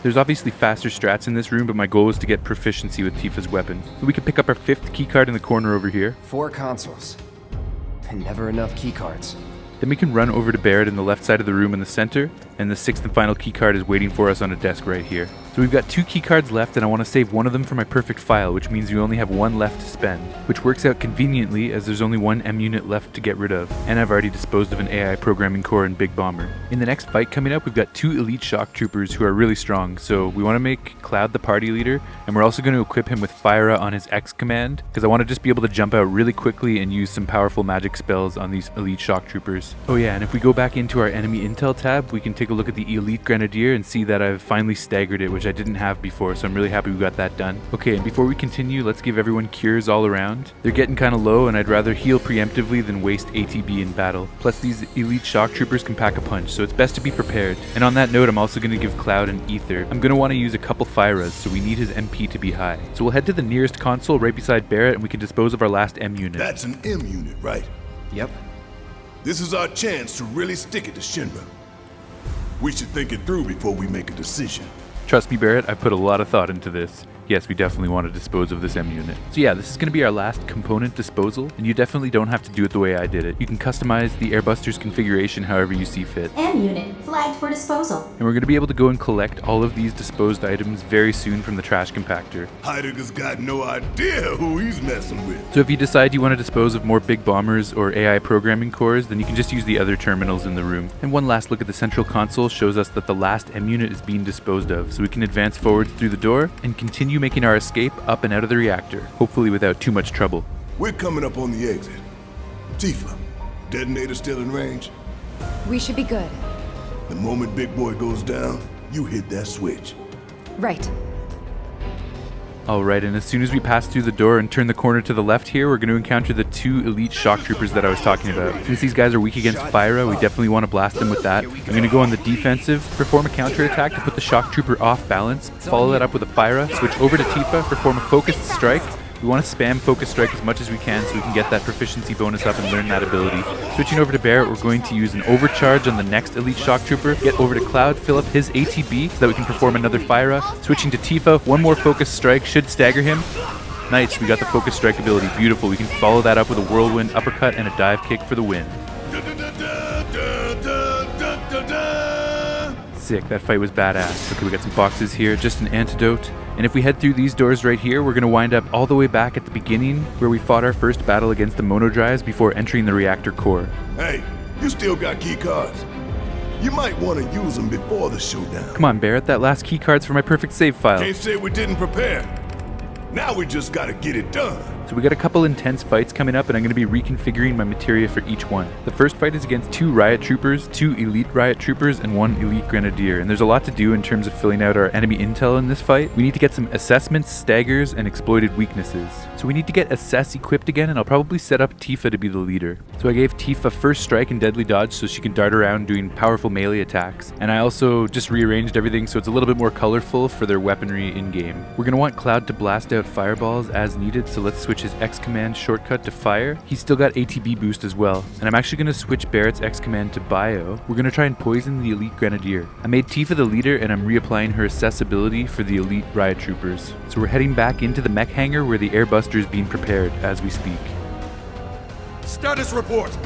There's obviously faster strats in this room, but my goal is to get proficiency with Tifa's weapon. We can pick up our 5th keycard in the corner over here. 4 consoles. And never enough keycards. Then we can run over to Barret in the left side of the room in the center, and the 6th and final keycard is waiting for us on a desk right here. So we've got 2 keycards left, and I want to save one of them for my perfect file, which means we only have 1 left to spend, which works out conveniently as there's only 1 M unit left to get rid of, and I've already disposed of an AI programming core and Big Bomber. In the next fight coming up, we've got 2 elite shock troopers who are really strong, so we want to make Cloud the party leader, and we're also going to equip him with Fyra on his X command, because I want to just be able to jump out really quickly and use some powerful magic spells on these elite shock troopers. Oh yeah, and if we go back into our enemy intel tab, we can take a look at the Elite Grenadier and see that I've finally staggered it, which I didn't have before, so I'm really happy we got that done. Okay, and before we continue, let's give everyone cures all around. They're getting kind of low, and I'd rather heal preemptively than waste ATB in battle. Plus, these Elite Shock Troopers can pack a punch, so it's best to be prepared. And on that note, I'm also going to give Cloud an Ether. I'm going to want to use a couple Fyras, so we need his MP to be high. So we'll head to the nearest console right beside Barret, and we can dispose of our last M unit. That's an M unit, right? Yep. This is our chance to really stick it to Shinra. We should think it through before we make a decision. Trust me, Barret, I've put a lot of thought into this. Yes, we definitely want to dispose of this M unit. So yeah, this is going to be our last component disposal, and you definitely don't have to do it the way I did it. You can customize the Airbuster's configuration however you see fit. M unit flagged for disposal. And we're going to be able to go and collect all of these disposed items very soon from the trash compactor. Heidegger's got no idea who he's messing with. So if you decide you want to dispose of more Big Bombers or AI programming cores, then you can just use the other terminals in the room. And one last look at the central console shows us that the last M unit is being disposed of, so we can advance forward through the door and continue making our escape up and out of the reactor, hopefully without too much trouble. We're coming up on the exit. Tifa, detonator still in range? We should be good. The moment Big Boy goes down, you hit that switch. Right. Alright, and as soon as we pass through the door and turn the corner to the left here, we're going to encounter the 2 elite shock troopers that I was talking about. Since these guys are weak against Fyra, we definitely want to blast them with that. I'm going to go on the defensive, perform a counterattack to put the shock trooper off balance, follow that up with a Fyra, switch over to Tifa, perform a focused strike. We want to spam Focus Strike as much as we can so we can get that proficiency bonus up and learn that ability. Switching over to Barret, we're going to use an overcharge on the next Elite Shock Trooper, get over to Cloud, fill up his ATB so that we can perform another Fyra. Switching to Tifa, one more Focus Strike should stagger him. Nice, we got the Focus Strike ability, beautiful. We can follow that up with a Whirlwind Uppercut and a Dive Kick for the win. Sick, that fight was badass. Okay, we got some boxes here, just an antidote. And if we head through these doors right here, we're going to wind up all the way back at the beginning where we fought our first battle against the monodrives before entering the reactor core. Hey, you still got key cards. You might want to use them before the showdown. Come on, Barret, that last key card's for my perfect save file. Can't say we didn't prepare. Now we just gotta get it done. So we got a couple intense fights coming up, and I'm going to be reconfiguring my materia for each one. The first fight is against 2 Riot Troopers, 2 Elite Riot Troopers, and 1 Elite Grenadier. And there's a lot to do in terms of filling out our enemy intel in this fight. We need to get some assessments, staggers, and exploited weaknesses. So we need to get Assess equipped again, and I'll probably set up Tifa to be the leader. So I gave Tifa First Strike and Deadly Dodge so she can dart around doing powerful melee attacks. And I also just rearranged everything so it's a little bit more colorful for their weaponry in-game. We're going to want Cloud to blast out fireballs as needed, so let's switch his X command shortcut to fire. He's still got ATB boost as well. And I'm actually going to switch Barret's X command to bio. We're going to try and poison the Elite Grenadier. I made Tifa the leader, and I'm reapplying her accessibility for the Elite Riot Troopers. So we're heading back into the mech hangar where the Airbuster is being prepared as we speak. Status report.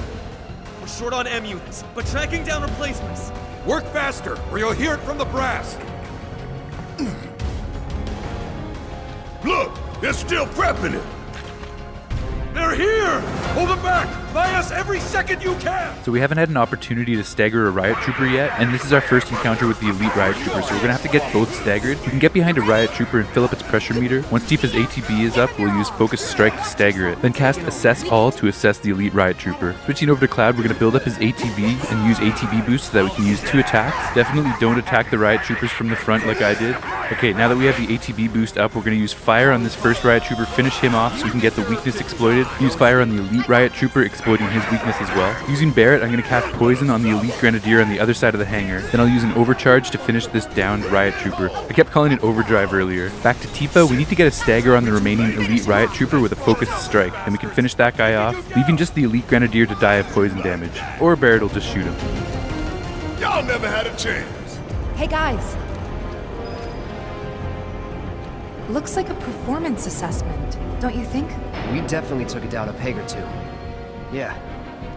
We're short on M units, but tracking down replacements. Work faster, or you'll hear it from the brass. Look, they're still prepping it. They're here! Hold them back! Buy us every second you can! So we haven't had an opportunity to stagger a Riot Trooper yet, and this is our first encounter with the Elite Riot Trooper, so we're gonna have to get both staggered. We can get behind a Riot Trooper and fill up its pressure meter. Once Tifa's ATB is up, we'll use Focus Strike to stagger it. Then cast Assess All to assess the Elite Riot Trooper. Switching over to Cloud, we're gonna build up his ATB and use ATB boost so that we can use 2 attacks. Definitely don't attack the Riot Troopers from the front like I did. Okay, now that we have the ATB boost up, we're gonna use Fire on this first Riot Trooper, finish him off so we can get the weakness exploited. Use Fire on the Elite Riot Trooper, exploiting his weakness as well. Using Barret, I'm going to cast Poison on the Elite Grenadier on the other side of the hangar. Then I'll use an Overcharge to finish this downed Riot Trooper. I kept calling it Overdrive earlier. Back to Tifa, we need to get a stagger on the remaining Elite Riot Trooper with a Focused Strike, and we can finish that guy off, leaving just the Elite Grenadier to die of poison damage. Or Barret will just shoot him. Y'all never had a chance. Hey guys. Looks like a performance assessment, don't you think? We definitely took it down a peg or 2. Yeah,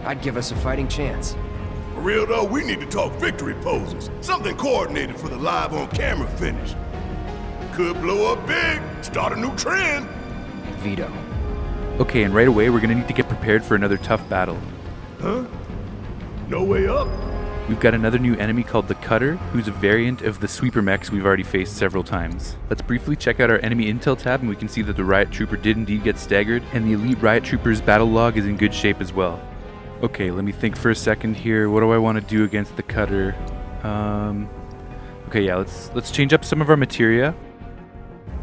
I'd give us a fighting chance. For real though, we need to talk victory poses. Something coordinated for the live on camera finish. Could blow up big, start a new trend. Veto. Okay, and right away we're going to need to get prepared for another tough battle. Huh? No way up? We've got another new enemy called the Cutter, who's a variant of the Sweeper mechs we've already faced several times. Let's briefly check out our enemy intel tab, and we can see that the Riot Trooper did indeed get staggered, and the Elite Riot Trooper's battle log is in good shape as well. Okay, let me think for a second here. What do I want to do against the Cutter? Okay, yeah, let's change up some of our materia.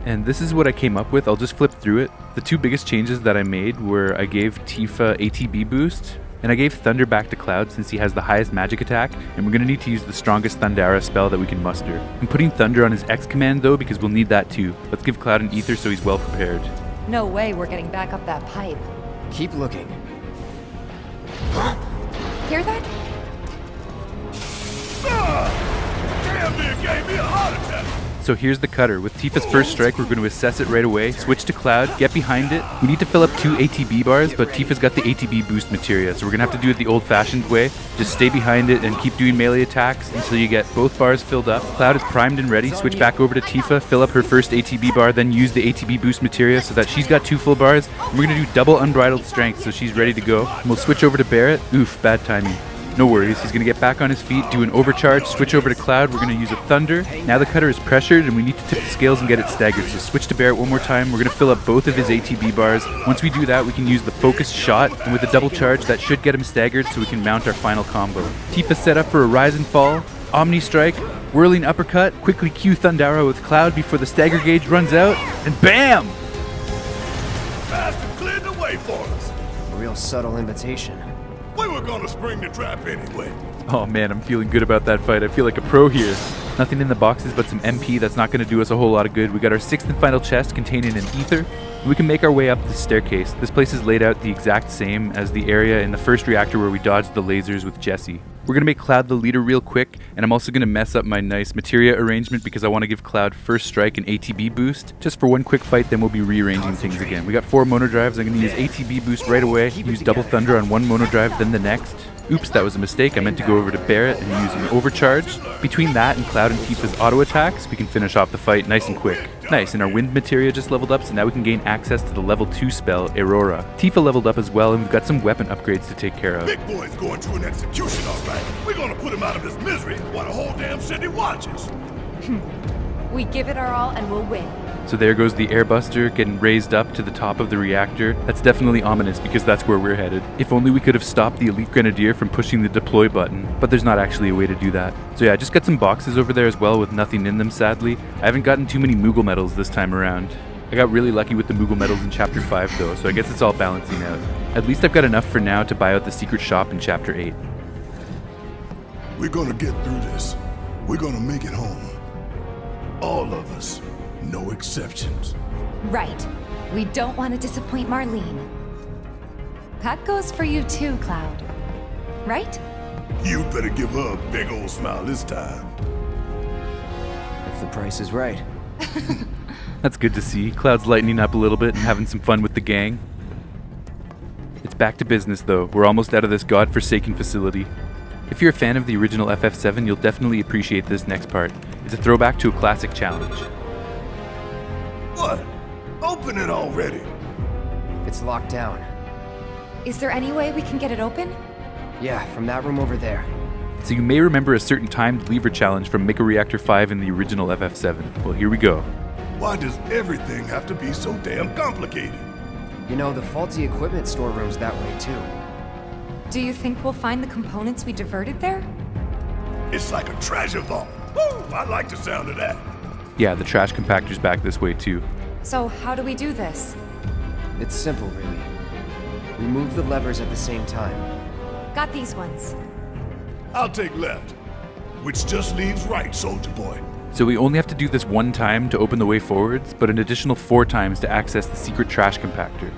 And this is what I came up with. I'll just flip through it. The 2 biggest changes that I made were I gave Tifa ATB boost, and I gave Thunder back to Cloud since he has the highest magic attack, and we're going to need to use the strongest Thundara spell that we can muster. I'm putting Thunder on his X command though because we'll need that too. Let's give Cloud an Ether so he's well prepared. No way we're getting back up that pipe. Keep looking. Hear that? Damn near gave me a heart attack. So here's the cutter. With Tifa's first strike, we're going to assess it right away, switch to Cloud, get behind it. We need to fill up 2 ATB bars, but Tifa's got the ATB boost materia, so we're going to have to do it the old-fashioned way. Just stay behind it and keep doing melee attacks until you get both bars filled up. Cloud is primed and ready. Switch back over to Tifa, fill up her first ATB bar, then use the ATB boost materia so that she's got 2 full bars. And we're going to do double unbridled strength, so she's ready to go. And we'll switch over to Barret. Oof, bad timing. No worries, he's going to get back on his feet, do an overcharge, switch over to Cloud, we're going to use a Thunder. Now the cutter is pressured and we need to tip the scales and get it staggered, so switch to Barret one more time, we're going to fill up both of his ATB bars. Once we do that, we can use the focused shot, and with a double charge, that should get him staggered so we can mount our final combo. Tifa set up for a rise and fall, Omni Strike, whirling uppercut, quickly Q Thundara with Cloud before the stagger gauge runs out, and BAM! Bastard cleared the way for us. A real subtle invitation. We were gonna spring the trap anyway. Oh man, I'm feeling good about that fight. I feel like a pro here. Nothing in the boxes but some MP that's not going to do us a whole lot of good. We got our 6th and final chest containing an ether. We can make our way up the staircase. This place is laid out the exact same as the area in the first reactor where we dodged the lasers with Jesse. We're going to make Cloud the leader real quick, and I'm also going to mess up my nice materia arrangement because I want to give Cloud first strike and ATB boost. Just for one quick fight, then we'll be rearranging things again. We got 4 mono drives. I'm going to use ATB boost right away, use double thunder on one mono drive, then the next. Oops, that was a mistake. I meant to go over to Barret and use an overcharge. Between that and Cloud and Tifa's auto attacks, we can finish off the fight nice and quick. Nice, and our wind materia just leveled up, so now we can gain access to the level 2 spell, Aurora. Tifa leveled up as well, and we've got some weapon upgrades to take care of. Big boy's going to an execution, all right. We're gonna put him out of his misery while the whole damn city watches. We give it our all and we'll win. So there goes the airbuster getting raised up to the top of the reactor. That's definitely ominous because that's where we're headed. If only we could have stopped the elite grenadier from pushing the deploy button, but there's not actually a way to do that. So yeah, I just got some boxes over there as well with nothing in them, sadly. I haven't gotten too many Moogle medals this time around. I got really lucky with the Moogle medals in Chapter 5 though, so I guess it's all balancing out. At least I've got enough for now to buy out the secret shop in Chapter 8. We're gonna get through this. We're gonna make it home. All of us. No exceptions. Right. We don't want to disappoint Marlene. That goes for you too, Cloud. Right? You better give her a big old smile this time. If the price is right. That's good to see. Cloud's lightening up a little bit and having some fun with the gang. It's back to business though. We're almost out of this godforsaken facility. If you're a fan of the original FF7, you'll definitely appreciate this next part. It's a throwback to a classic challenge. What? Open it already. It's locked down. Is there any way we can get it open? Yeah, from that room over there. So you may remember a certain timed lever challenge from Mako Reactor 5 in the original FF7. Well, here we go. Why does everything have to be so damn complicated? You know, the faulty equipment storeroom's that way too. Do you think we'll find the components we diverted there? It's like a treasure vault. Woo! I like the sound of that. Yeah, the trash compactor's back this way too. So how do we do this? It's simple, really. We move the levers at the same time. Got these ones. I'll take left, which just leaves right, soldier boy. So we only have to do this one time to open the way forwards, but an additional 4 times to access the secret trash compactor.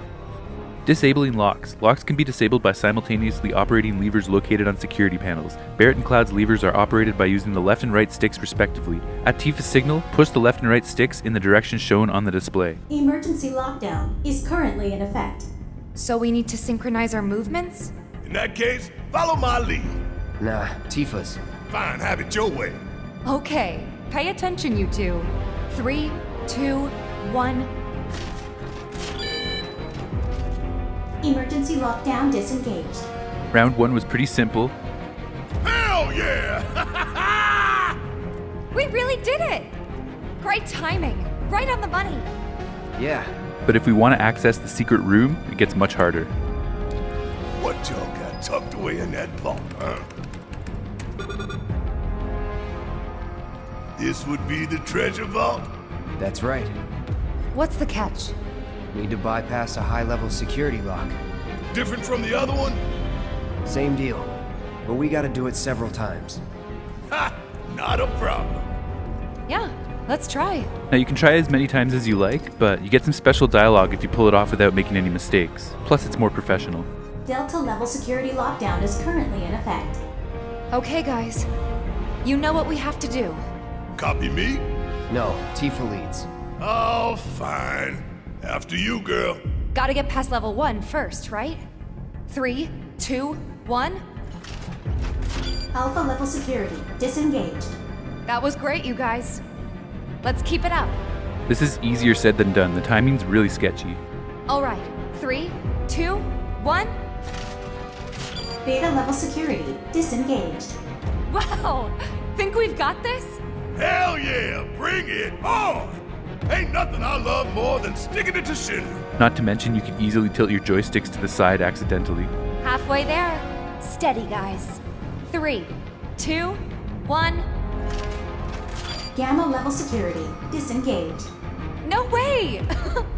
Disabling locks. Locks can be disabled by simultaneously operating levers located on security panels. Barret and Cloud's levers are operated by using the left and right sticks respectively. At Tifa's signal, push the left and right sticks in the direction shown on the display. Emergency lockdown is currently in effect. So we need to synchronize our movements? In that case, follow my lead. Nah, Tifa's. Fine, have it your way. Okay, pay attention you two. 3, 2, 1... Emergency lockdown disengaged. Round 1 was pretty simple. Hell yeah! We really did it! Great timing. Right on the money. Yeah. But if we want to access the secret room, it gets much harder. What y'all got tucked away in that vault, huh? This would be the treasure vault? That's right. What's the catch? Need to bypass a high-level security lock. Different from the other one? Same deal. But we gotta do it several times. Ha! Not a problem. Yeah, let's try. Now you can try as many times as you like, but you get some special dialogue if you pull it off without making any mistakes. Plus it's more professional. Delta level security lockdown is currently in effect. Okay, guys. You know what we have to do. Copy me? No, Tifa leads. Oh, fine. After you, girl. Gotta get past level 1 first, right? 3, 2, 1. Alpha level security disengaged. That was great, you guys. Let's keep it up. This is easier said than done. The timing's really sketchy. All right, 3, 2, 1. Beta level security disengaged. Wow, think we've got this? Hell yeah, bring it on! Ain't nothing I love more than sticking it to Shinra. Not to mention you could easily tilt your joysticks to the side accidentally. Halfway there. Steady, guys. 3, 2, 1. Gamma level security disengaged. No way!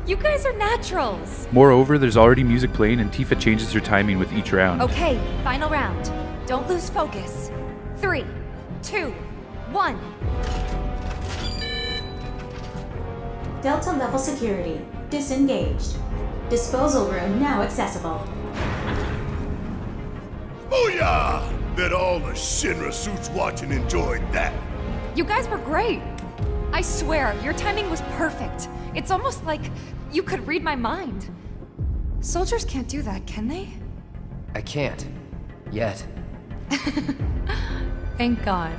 You guys are naturals. Moreover, there's already music playing and Tifa changes her timing with each round. Okay, final round. Don't lose focus. 3, 2, 1. Delta level security disengaged. Disposal room now accessible. Booyah! Bet all the Shinra suits watching enjoyed that. You guys were great. I swear, your timing was perfect. It's almost like you could read my mind. Soldiers can't do that, can they? I can't. Yet. Thank God.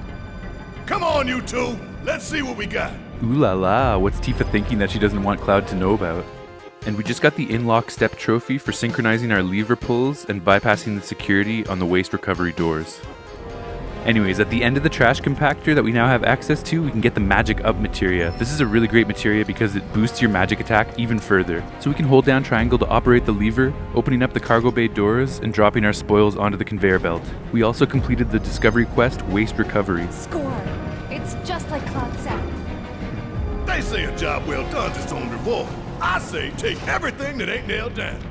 Come on, you two. Let's see what we got. Ooh la la, what's Tifa thinking that she doesn't want Cloud to know about? And we just got the in-lock step trophy for synchronizing our lever pulls and bypassing the security on the waste recovery doors. Anyways, at the end of the trash compactor that we now have access to, we can get the magic up materia. This is a really great materia because it boosts your magic attack even further. So we can hold down triangle to operate the lever, opening up the cargo bay doors and dropping our spoils onto the conveyor belt. We also completed the discovery quest, waste recovery. Score! It's just like Cloud said. They say a job well done's its own reward. I say take everything that ain't nailed down.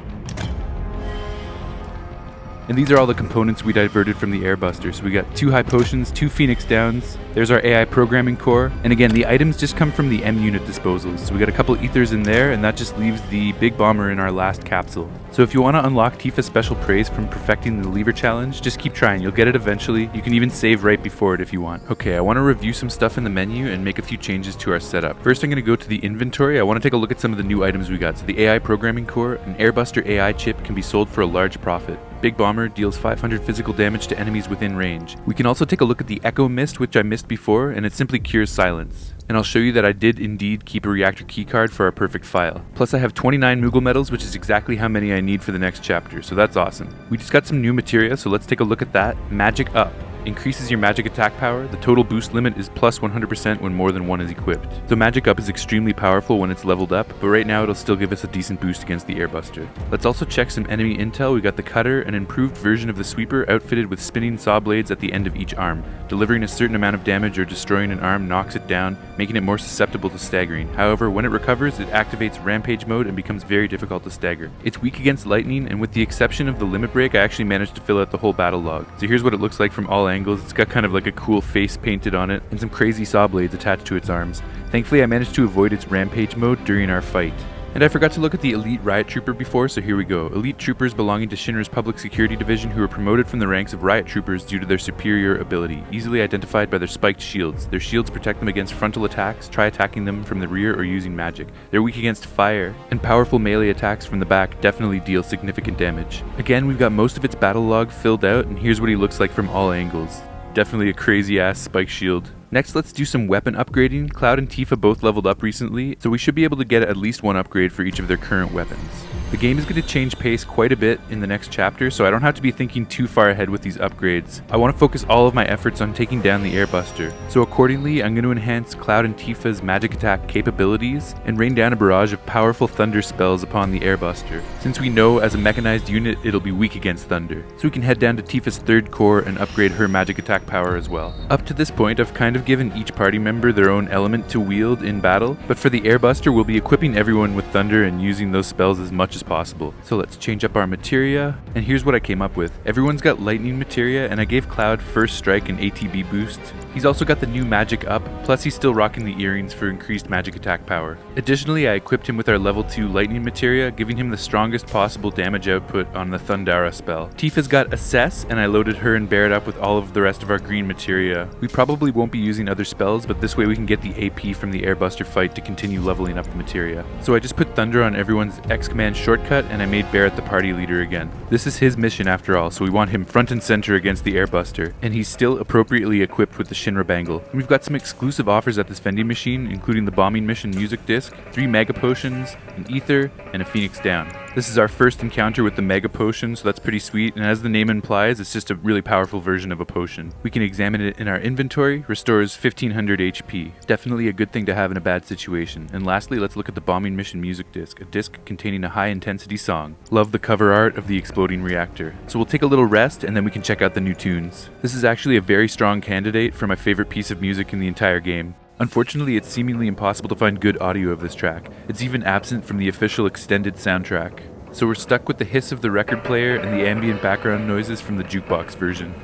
And these are all the components we diverted from the airbuster. So we got 2 high potions, 2 phoenix downs, there's our AI programming core, and again the items just come from the M unit disposals. So we got a couple ethers in there, and that just leaves the big bomber in our last capsule. So if you want to unlock Tifa's special praise from perfecting the lever challenge, just keep trying, you'll get it eventually. You can even save right before it if you want. Okay, I want to review some stuff in the menu and make a few changes to our setup. First I'm going to go to the inventory. I want to take a look at some of the new items we got. So the AI programming core, an airbuster AI chip can be sold for a large profit. Big Bomber deals 500 physical damage to enemies within range. We can also take a look at the Echo Mist, which I missed before, and it simply cures silence. And I'll show you that I did indeed keep a reactor keycard for our perfect file. Plus I have 29 Moogle medals, which is exactly how many I need for the next chapter, so that's awesome. We just got some new materia, so let's take a look at that. Magic Up. Increases your magic attack power. The total boost limit is plus 100% when more than one is equipped. So Magic Up is extremely powerful when it's leveled up, but right now it'll still give us a decent boost against the airbuster. Let's also check some enemy intel. We got the Cutter, an improved version of the Sweeper outfitted with spinning saw blades at the end of each arm. Delivering a certain amount of damage or destroying an arm knocks it down, making it more susceptible to staggering. However, when it recovers, it activates Rampage mode and becomes very difficult to stagger. It's weak against lightning, and with the exception of the limit break, I actually managed to fill out the whole battle log. So here's what it looks like from all angles. It's got kind of like a cool face painted on it, and some crazy saw blades attached to its arms. Thankfully, I managed to avoid its Rampage mode during our fight. And I forgot to look at the Elite Riot Trooper before, so here we go. Elite Troopers belonging to Shinra's Public Security Division who were promoted from the ranks of Riot Troopers due to their superior ability, easily identified by their spiked shields. Their shields protect them against frontal attacks, try attacking them from the rear or using magic. They're weak against fire, and powerful melee attacks from the back definitely deal significant damage. Again, we've got most of its battle log filled out, and here's what he looks like from all angles. Definitely a crazy ass spike shield. Next, let's do some weapon upgrading. Cloud and Tifa both leveled up recently, so we should be able to get at least one upgrade for each of their current weapons. The game is going to change pace quite a bit in the next chapter, so I don't have to be thinking too far ahead with these upgrades. I want to focus all of my efforts on taking down the airbuster. So accordingly, I'm going to enhance Cloud and Tifa's magic attack capabilities and rain down a barrage of powerful thunder spells upon the airbuster. Since we know as a mechanized unit it'll be weak against thunder. So we can head down to Tifa's third core and upgrade her magic attack power as well. Up to this point, I've kind of given each party member their own element to wield in battle, but for the airbuster we'll be equipping everyone with thunder and using those spells as much as possible. So let's change up our materia, and here's what I came up with. Everyone's got lightning materia, and I gave Cloud first strike and ATB boost. He's also got the new magic up, plus he's still rocking the earrings for increased magic attack power. Additionally, I equipped him with our level 2 lightning materia, giving him the strongest possible damage output on the Thundara spell. Tifa's got assess, and I loaded her and Barret up with all of the rest of our green materia. We probably won't be using other spells, but this way we can get the AP from the airbuster fight to continue leveling up the materia. So I just put Thunder on everyone's X-Command shortcut, and I made Barret the party leader again. This is his mission after all, so we want him front and center against the airbuster, and he's still appropriately equipped with the Shinra bangle. And we've got some exclusive offers at this vending machine, including the bombing mission music disc, 3 mega potions, an ether, and a phoenix down. This is our first encounter with the mega potion, so that's pretty sweet, and as the name implies, it's just a really powerful version of a potion. We can examine it in our inventory, restores 1500 HP. Definitely a good thing to have in a bad situation. And lastly, let's look at the bombing mission music disc, a disc containing a high intensity song. Love the cover art of the exploding reactor. So we'll take a little rest and then we can check out the new tunes. This is actually a very strong candidate for my favorite piece of music in the entire game. Unfortunately, it's seemingly impossible to find good audio of this track. It's even absent from the official extended soundtrack. So we're stuck with the hiss of the record player and the ambient background noises from the jukebox version.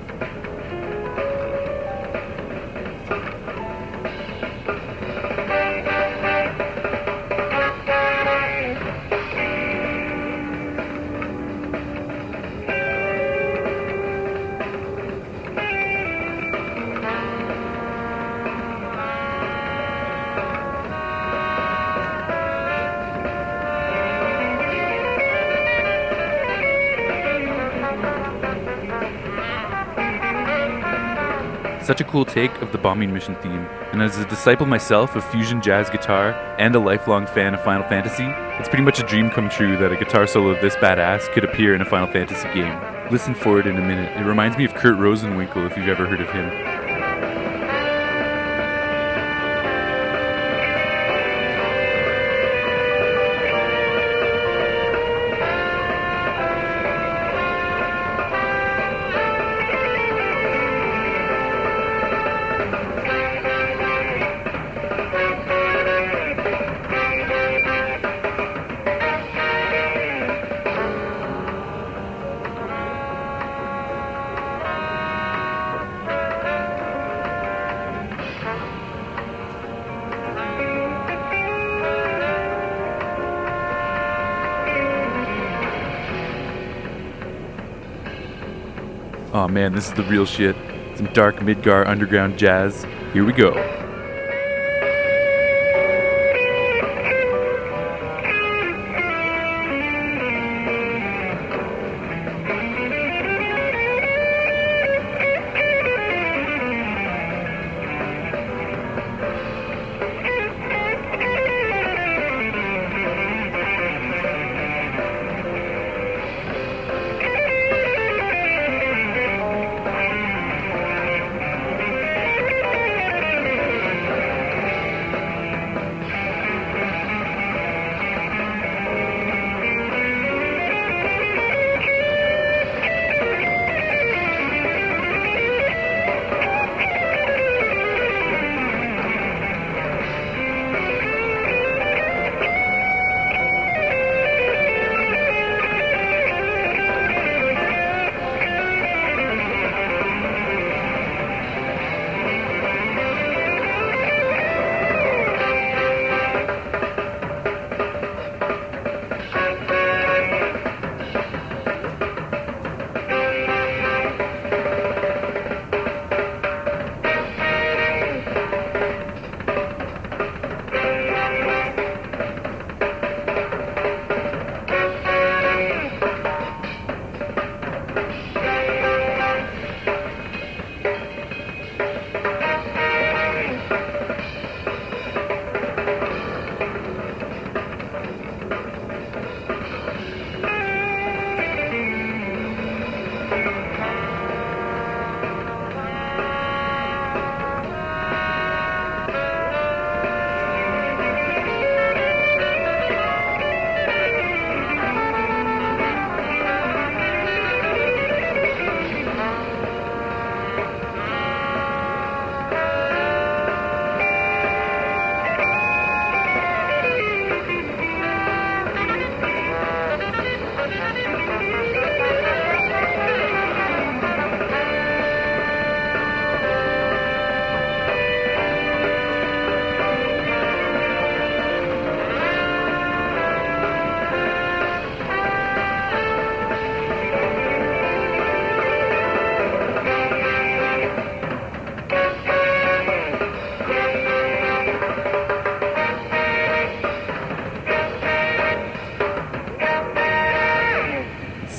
Such a cool take of the bombing mission theme, and as a disciple myself of fusion jazz guitar and a lifelong fan of Final Fantasy, it's pretty much a dream come true that a guitar solo this badass could appear in a Final Fantasy game. Listen for it in a minute. It reminds me of Kurt Rosenwinkel if you've ever heard of him. Oh man, this is the real shit. Some dark Midgar underground jazz. Here we go.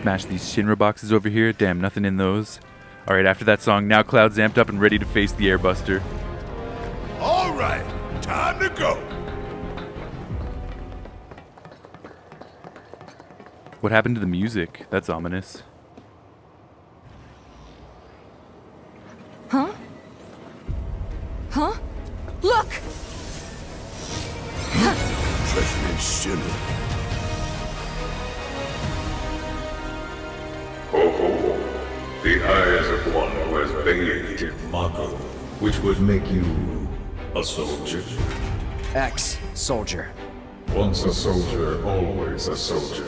Smash these Shinra boxes over here. Damn, nothing in those. Alright, after that song, now Cloud's amped up and ready to face the Airbuster. All right, time to go. What happened to the music? That's ominous. Huh? Huh? Look! President Shinra. Oh, the eyes of one who has bathed in Mako, which would make you a soldier. Ex-soldier. Once a soldier, always a soldier.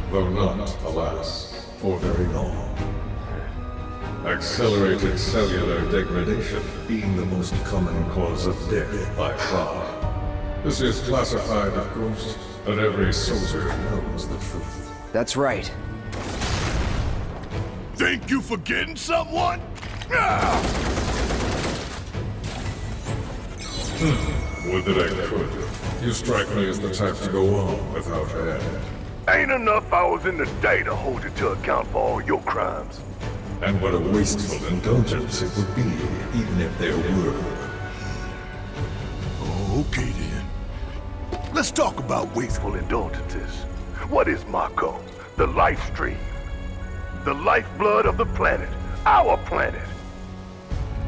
Though not, alas, for very long. Accelerated cellular degradation being the most common cause of death by far. This is classified, of course, but every soldier knows the truth. That's right. Think you forgetting someone? Would that I could. You strike me as the type to go on without a head. Ain't enough hours in the day to hold you to account for all your crimes. And what a wasteful indulgence it would be, even if there were. Okay then. Let's talk about wasteful indulgences. What is Mako? The lifestream. The lifeblood of the planet. Our planet.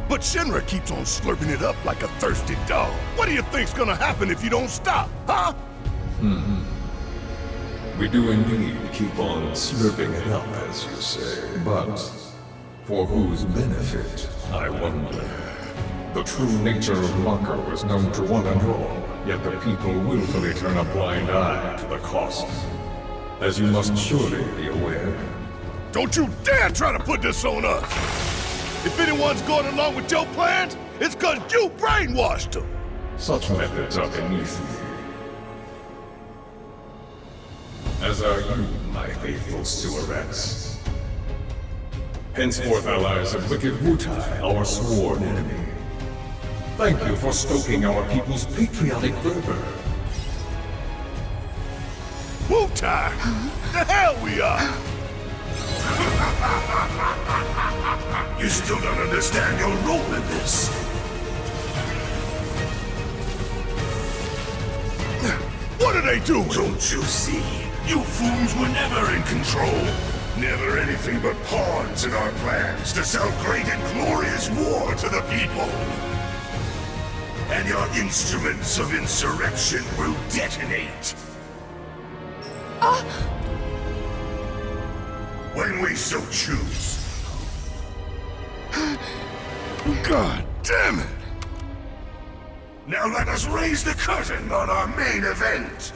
But Shinra keeps on slurping it up like a thirsty dog. What do you think's gonna happen if you don't stop, huh? We do indeed keep on slurping it up, as you say. But for whose benefit, I wonder. The true nature of Mako is known to one and all, yet the people willfully turn a blind eye to the cost. As you must surely be aware. Don't you dare try to put this on us! If anyone's going along with your plans, it's cause you brainwashed them! Such methods are beneath me. As are you, my faithful sewerats. Henceforth allies of wicked Wutai, our sworn enemy. Thank you for stoking our people's patriotic fervor. Wutai! The hell we are! You still don't understand your role in this. What are they doing? Don't you see? You fools were never in control. Never anything but pawns in our plans to sell great and glorious war to the people. And your instruments of insurrection will detonate. When we so choose. God damn it! Now let us raise the curtain on our main event.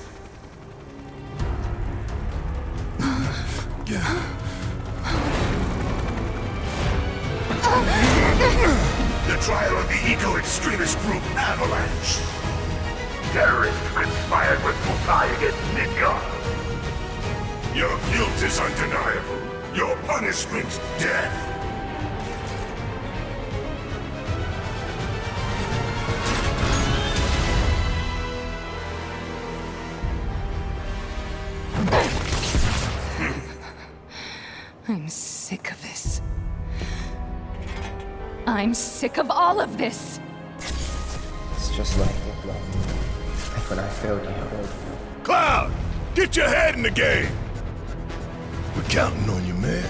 The trial of the eco-extremist group Avalanche. Terrorists conspired with Wutai against Midgar. Your guilt is undeniable. Your punishment, death. I'm sick of this. I'm sick of all of this! It's just like when I failed you. Cloud! Get your head in the game! We're counting on you, man.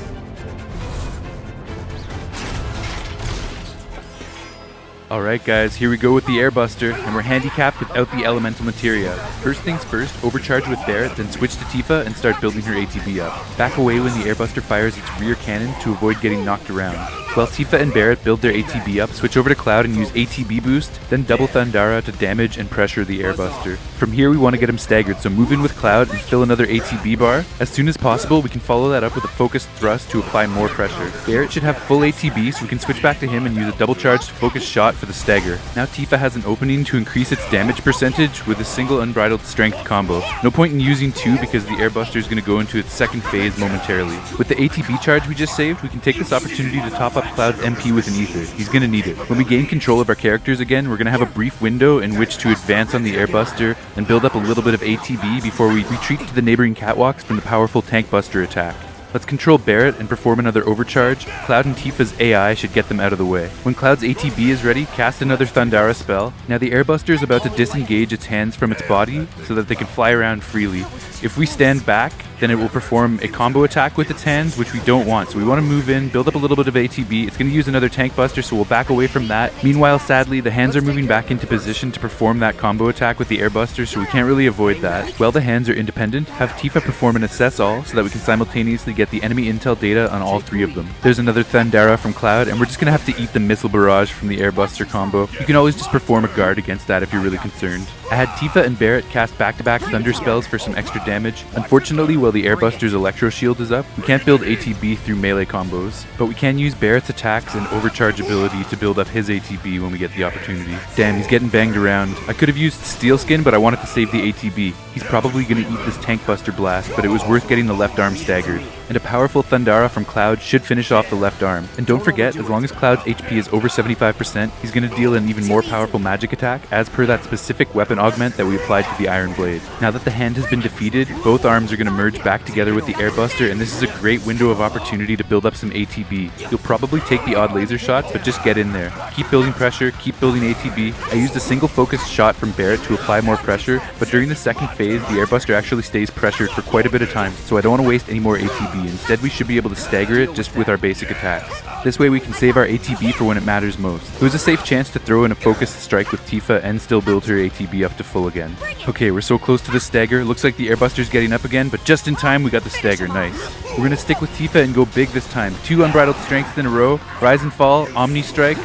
Alright guys, here we go with the Airbuster, and we're handicapped without the elemental materia. First things first, overcharge with Barret, then switch to Tifa and start building her ATB up. Back away when the Airbuster fires its rear cannon to avoid getting knocked around. While Tifa and Barret build their ATB up, switch over to Cloud and use ATB boost, then double Thundara to damage and pressure the Airbuster. From here we want to get him staggered, so move in with Cloud and fill another ATB bar. As soon as possible, we can follow that up with a focused thrust to apply more pressure. Barret should have full ATB, so we can switch back to him and use a double charged focused shot for the stagger. Now Tifa has an opening to increase its damage percentage with a single unbridled strength combo. No point in using two because the Airbuster is going to go into its second phase momentarily. With the ATB charge we just saved, we can take this opportunity to top up Cloud's MP with an ether. He's going to need it. When we gain control of our characters again, we're going to have a brief window in which to advance on the Airbuster and build up a little bit of ATB before we retreat to the neighboring catwalks from the powerful tank buster attack. Let's control Barret and perform another overcharge. Cloud and Tifa's AI should get them out of the way. When Cloud's ATB is ready, cast another Thundara spell. Now the Airbuster is about to disengage its hands from its body so that they can fly around freely. If we stand back, then it will perform a combo attack with its hands, which we don't want. So we want to move in, build up a little bit of ATB. It's going to use another tank buster, so we'll back away from that. Meanwhile, sadly, the hands are moving back into position to perform that combo attack with the Airbuster, so we can't really avoid that. While the hands are independent, have Tifa perform an assess all so that we can simultaneously get the enemy intel data on all three of them. There's another Thundara from Cloud, and we're just going to have to eat the missile barrage from the Airbuster combo. You can always just perform a guard against that if you're really concerned. I had Tifa and Barret cast back-to-back Thunder spells for some extra damage. Unfortunately, while the Airbuster's Electro Shield is up, we can't build ATB through melee combos, but we can use Barret's attacks and overcharge ability to build up his ATB when we get the opportunity. Damn, he's getting banged around. I could have used Steel Skin, but I wanted to save the ATB. He's probably going to eat this Tank Buster blast, but it was worth getting the left arm staggered. And a powerful Thundara from Cloud should finish off the left arm. And don't forget, as long as Cloud's HP is over 75%, he's going to deal an even more powerful magic attack, as per that specific weapon augment that we applied to the Iron Blade. Now that the hand has been defeated, both arms are going to merge back together with the Airbuster, and this is a great window of opportunity to build up some ATB. You'll probably take the odd laser shots, but just get in there. Keep building pressure, keep building ATB. I used a single focused shot from Barret to apply more pressure, but during the second phase, the Airbuster actually stays pressured for quite a bit of time, so I don't want to waste any more ATB. Instead, we should be able to stagger it just with our basic attacks. This way we can save our ATB for when it matters most. It was a safe chance to throw in a focused strike with Tifa and still build her ATB up to full again. Okay, we're so close to the stagger. Looks like the Airbuster's getting up again, but just in time we got the stagger. Nice. We're going to stick with Tifa and go big this time. 2 unbridled strengths in a row. Rise and fall, Omni Strike,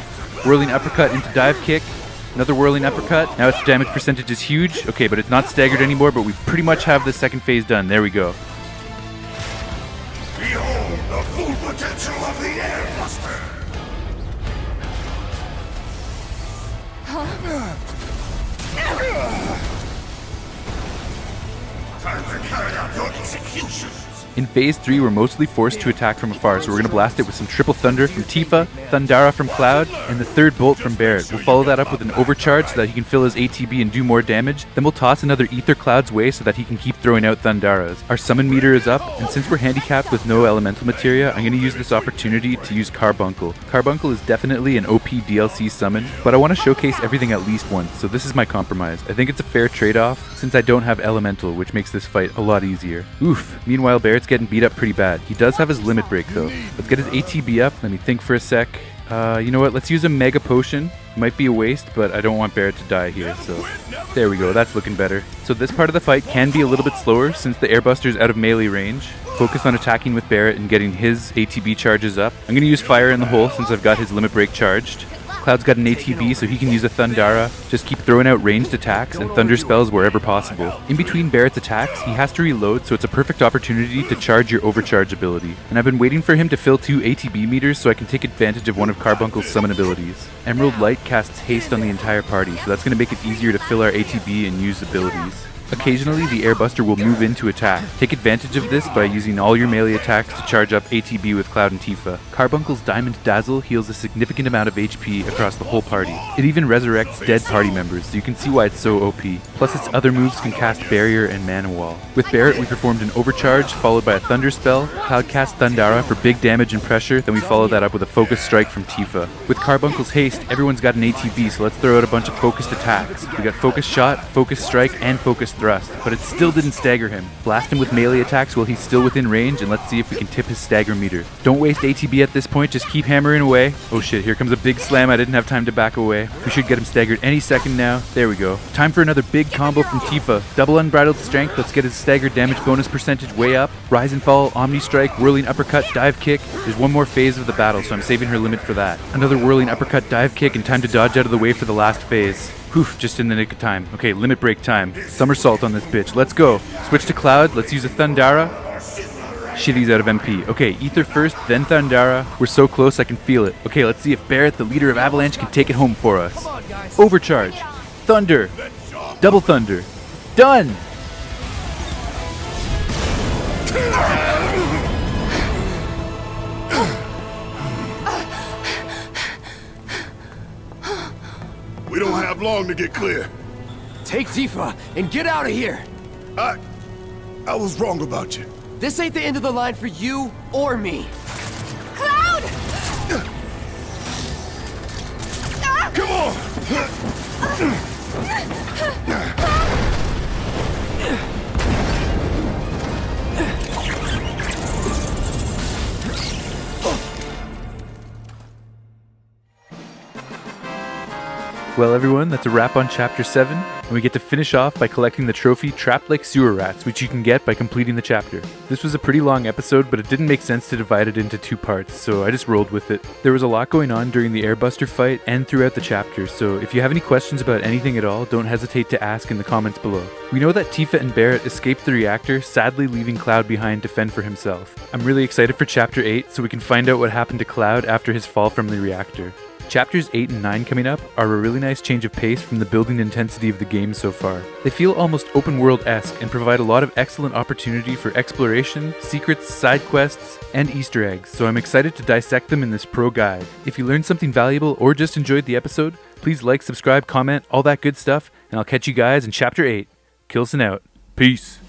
whirling uppercut into dive kick. Another whirling uppercut. Now its damage percentage is huge. Okay, but it's not staggered anymore, but we pretty much have the second phase done. There we go. Behold the full potential of the Airbuster! Time to carry out your executions! In Phase 3, we're mostly forced to attack from afar, so we're going to blast it with some Triple Thunder from Tifa, Thundara from Cloud, and the third Bolt from Barret. We'll follow that up with an Overcharge so that he can fill his ATB and do more damage. Then we'll toss another Ether Cloud's way so that he can keep throwing out Thundaras. Our summon meter is up, and since we're handicapped with no elemental materia, I'm going to use this opportunity to use Carbuncle. Carbuncle is definitely an OP DLC summon, but I want to showcase everything at least once, so this is my compromise. I think it's a fair trade-off, since I don't have elemental, which makes this fight a lot easier. Oof. Meanwhile, Barret's getting beat up pretty bad. He does have his limit break though. Let's get his ATB up. Let me think for a sec. You know what? Let's use a Mega Potion. Might be a waste, but I don't want Barret to die here, so there we go. That's looking better. So this part of the fight can be a little bit slower since the Airbuster's out of melee range. Focus on attacking with Barret and getting his ATB charges up. I'm going to use Fire in the Hole since I've got his limit break charged. Cloud's got an ATB, so he can use a Thundara. Just keep throwing out ranged attacks and thunder spells wherever possible. In between Barret's attacks, he has to reload, so it's a perfect opportunity to charge your overcharge ability. And I've been waiting for him to fill 2 ATB meters so I can take advantage of one of Carbuncle's summon abilities. Emerald Light casts haste on the entire party, so that's going to make it easier to fill our ATB and use abilities. Occasionally, the Airbuster will move in to attack. Take advantage of this by using all your melee attacks to charge up ATB with Cloud and Tifa. Carbuncle's Diamond Dazzle heals a significant amount of HP across the whole party. It even resurrects dead party members, so you can see why it's so OP. Plus, its other moves can cast Barrier and Mana Wall. With Barret, we performed an Overcharge, followed by a Thunder spell. Cloud cast Thundara for big damage and pressure, then we followed that up with a Focus Strike from Tifa. With Carbuncle's haste, everyone's got an ATB, so let's throw out a bunch of focused attacks. We got Focus Shot, Focus Strike, and Focus Thrust, but it still didn't stagger him. Blast him with melee attacks while he's still within range, and let's see if we can tip his stagger meter. Don't waste ATB at this point, just keep hammering away. Oh shit, here comes a big slam. I didn't have time to back away. We should get him staggered any second now. There we go. Time for another big combo from Tifa. Double Unbridled Strength, let's get his stagger damage bonus percentage way up. Rise and Fall, Omni Strike, Whirling Uppercut, Dive Kick. There's one more phase of the battle, so I'm saving her limit for that. Another Whirling Uppercut, Dive Kick, and time to dodge out of the way for the last phase. Whew, just in the nick of time. Okay, limit break time. Somersault on this bitch. Let's go. Switch to Cloud. Let's use a Thundara. Shit, he's out of MP. Okay, Ether first, then Thundara. We're so close, I can feel it. Okay, let's see if Barret, the leader of Avalanche, can take it home for us. Overcharge. Thunder. Double Thunder. Done! We don't have long to get clear. Take Tifa and get out of here! I was wrong about you. This ain't the end of the line for you or me. Cloud! Come on! Well, everyone, that's a wrap on Chapter 7, and we get to finish off by collecting the trophy Trapped Like Sewer Rats, which you can get by completing the chapter. This was a pretty long episode, but it didn't make sense to divide it into 2 parts, so I just rolled with it. There was a lot going on during the Airbuster fight and throughout the chapter, so if you have any questions about anything at all, don't hesitate to ask in the comments below. We know that Tifa and Barret escaped the reactor, sadly leaving Cloud behind to fend for himself. I'm really excited for Chapter 8, so we can find out what happened to Cloud after his fall from the reactor. Chapters 8 and 9 coming up are a really nice change of pace from the building intensity of the game so far. They feel almost open world-esque and provide a lot of excellent opportunity for exploration, secrets, side quests, and Easter eggs, so I'm excited to dissect them in this pro guide. If you learned something valuable or just enjoyed the episode, please like, subscribe, comment, all that good stuff, and I'll catch you guys in Chapter 8. Kilson out. Peace.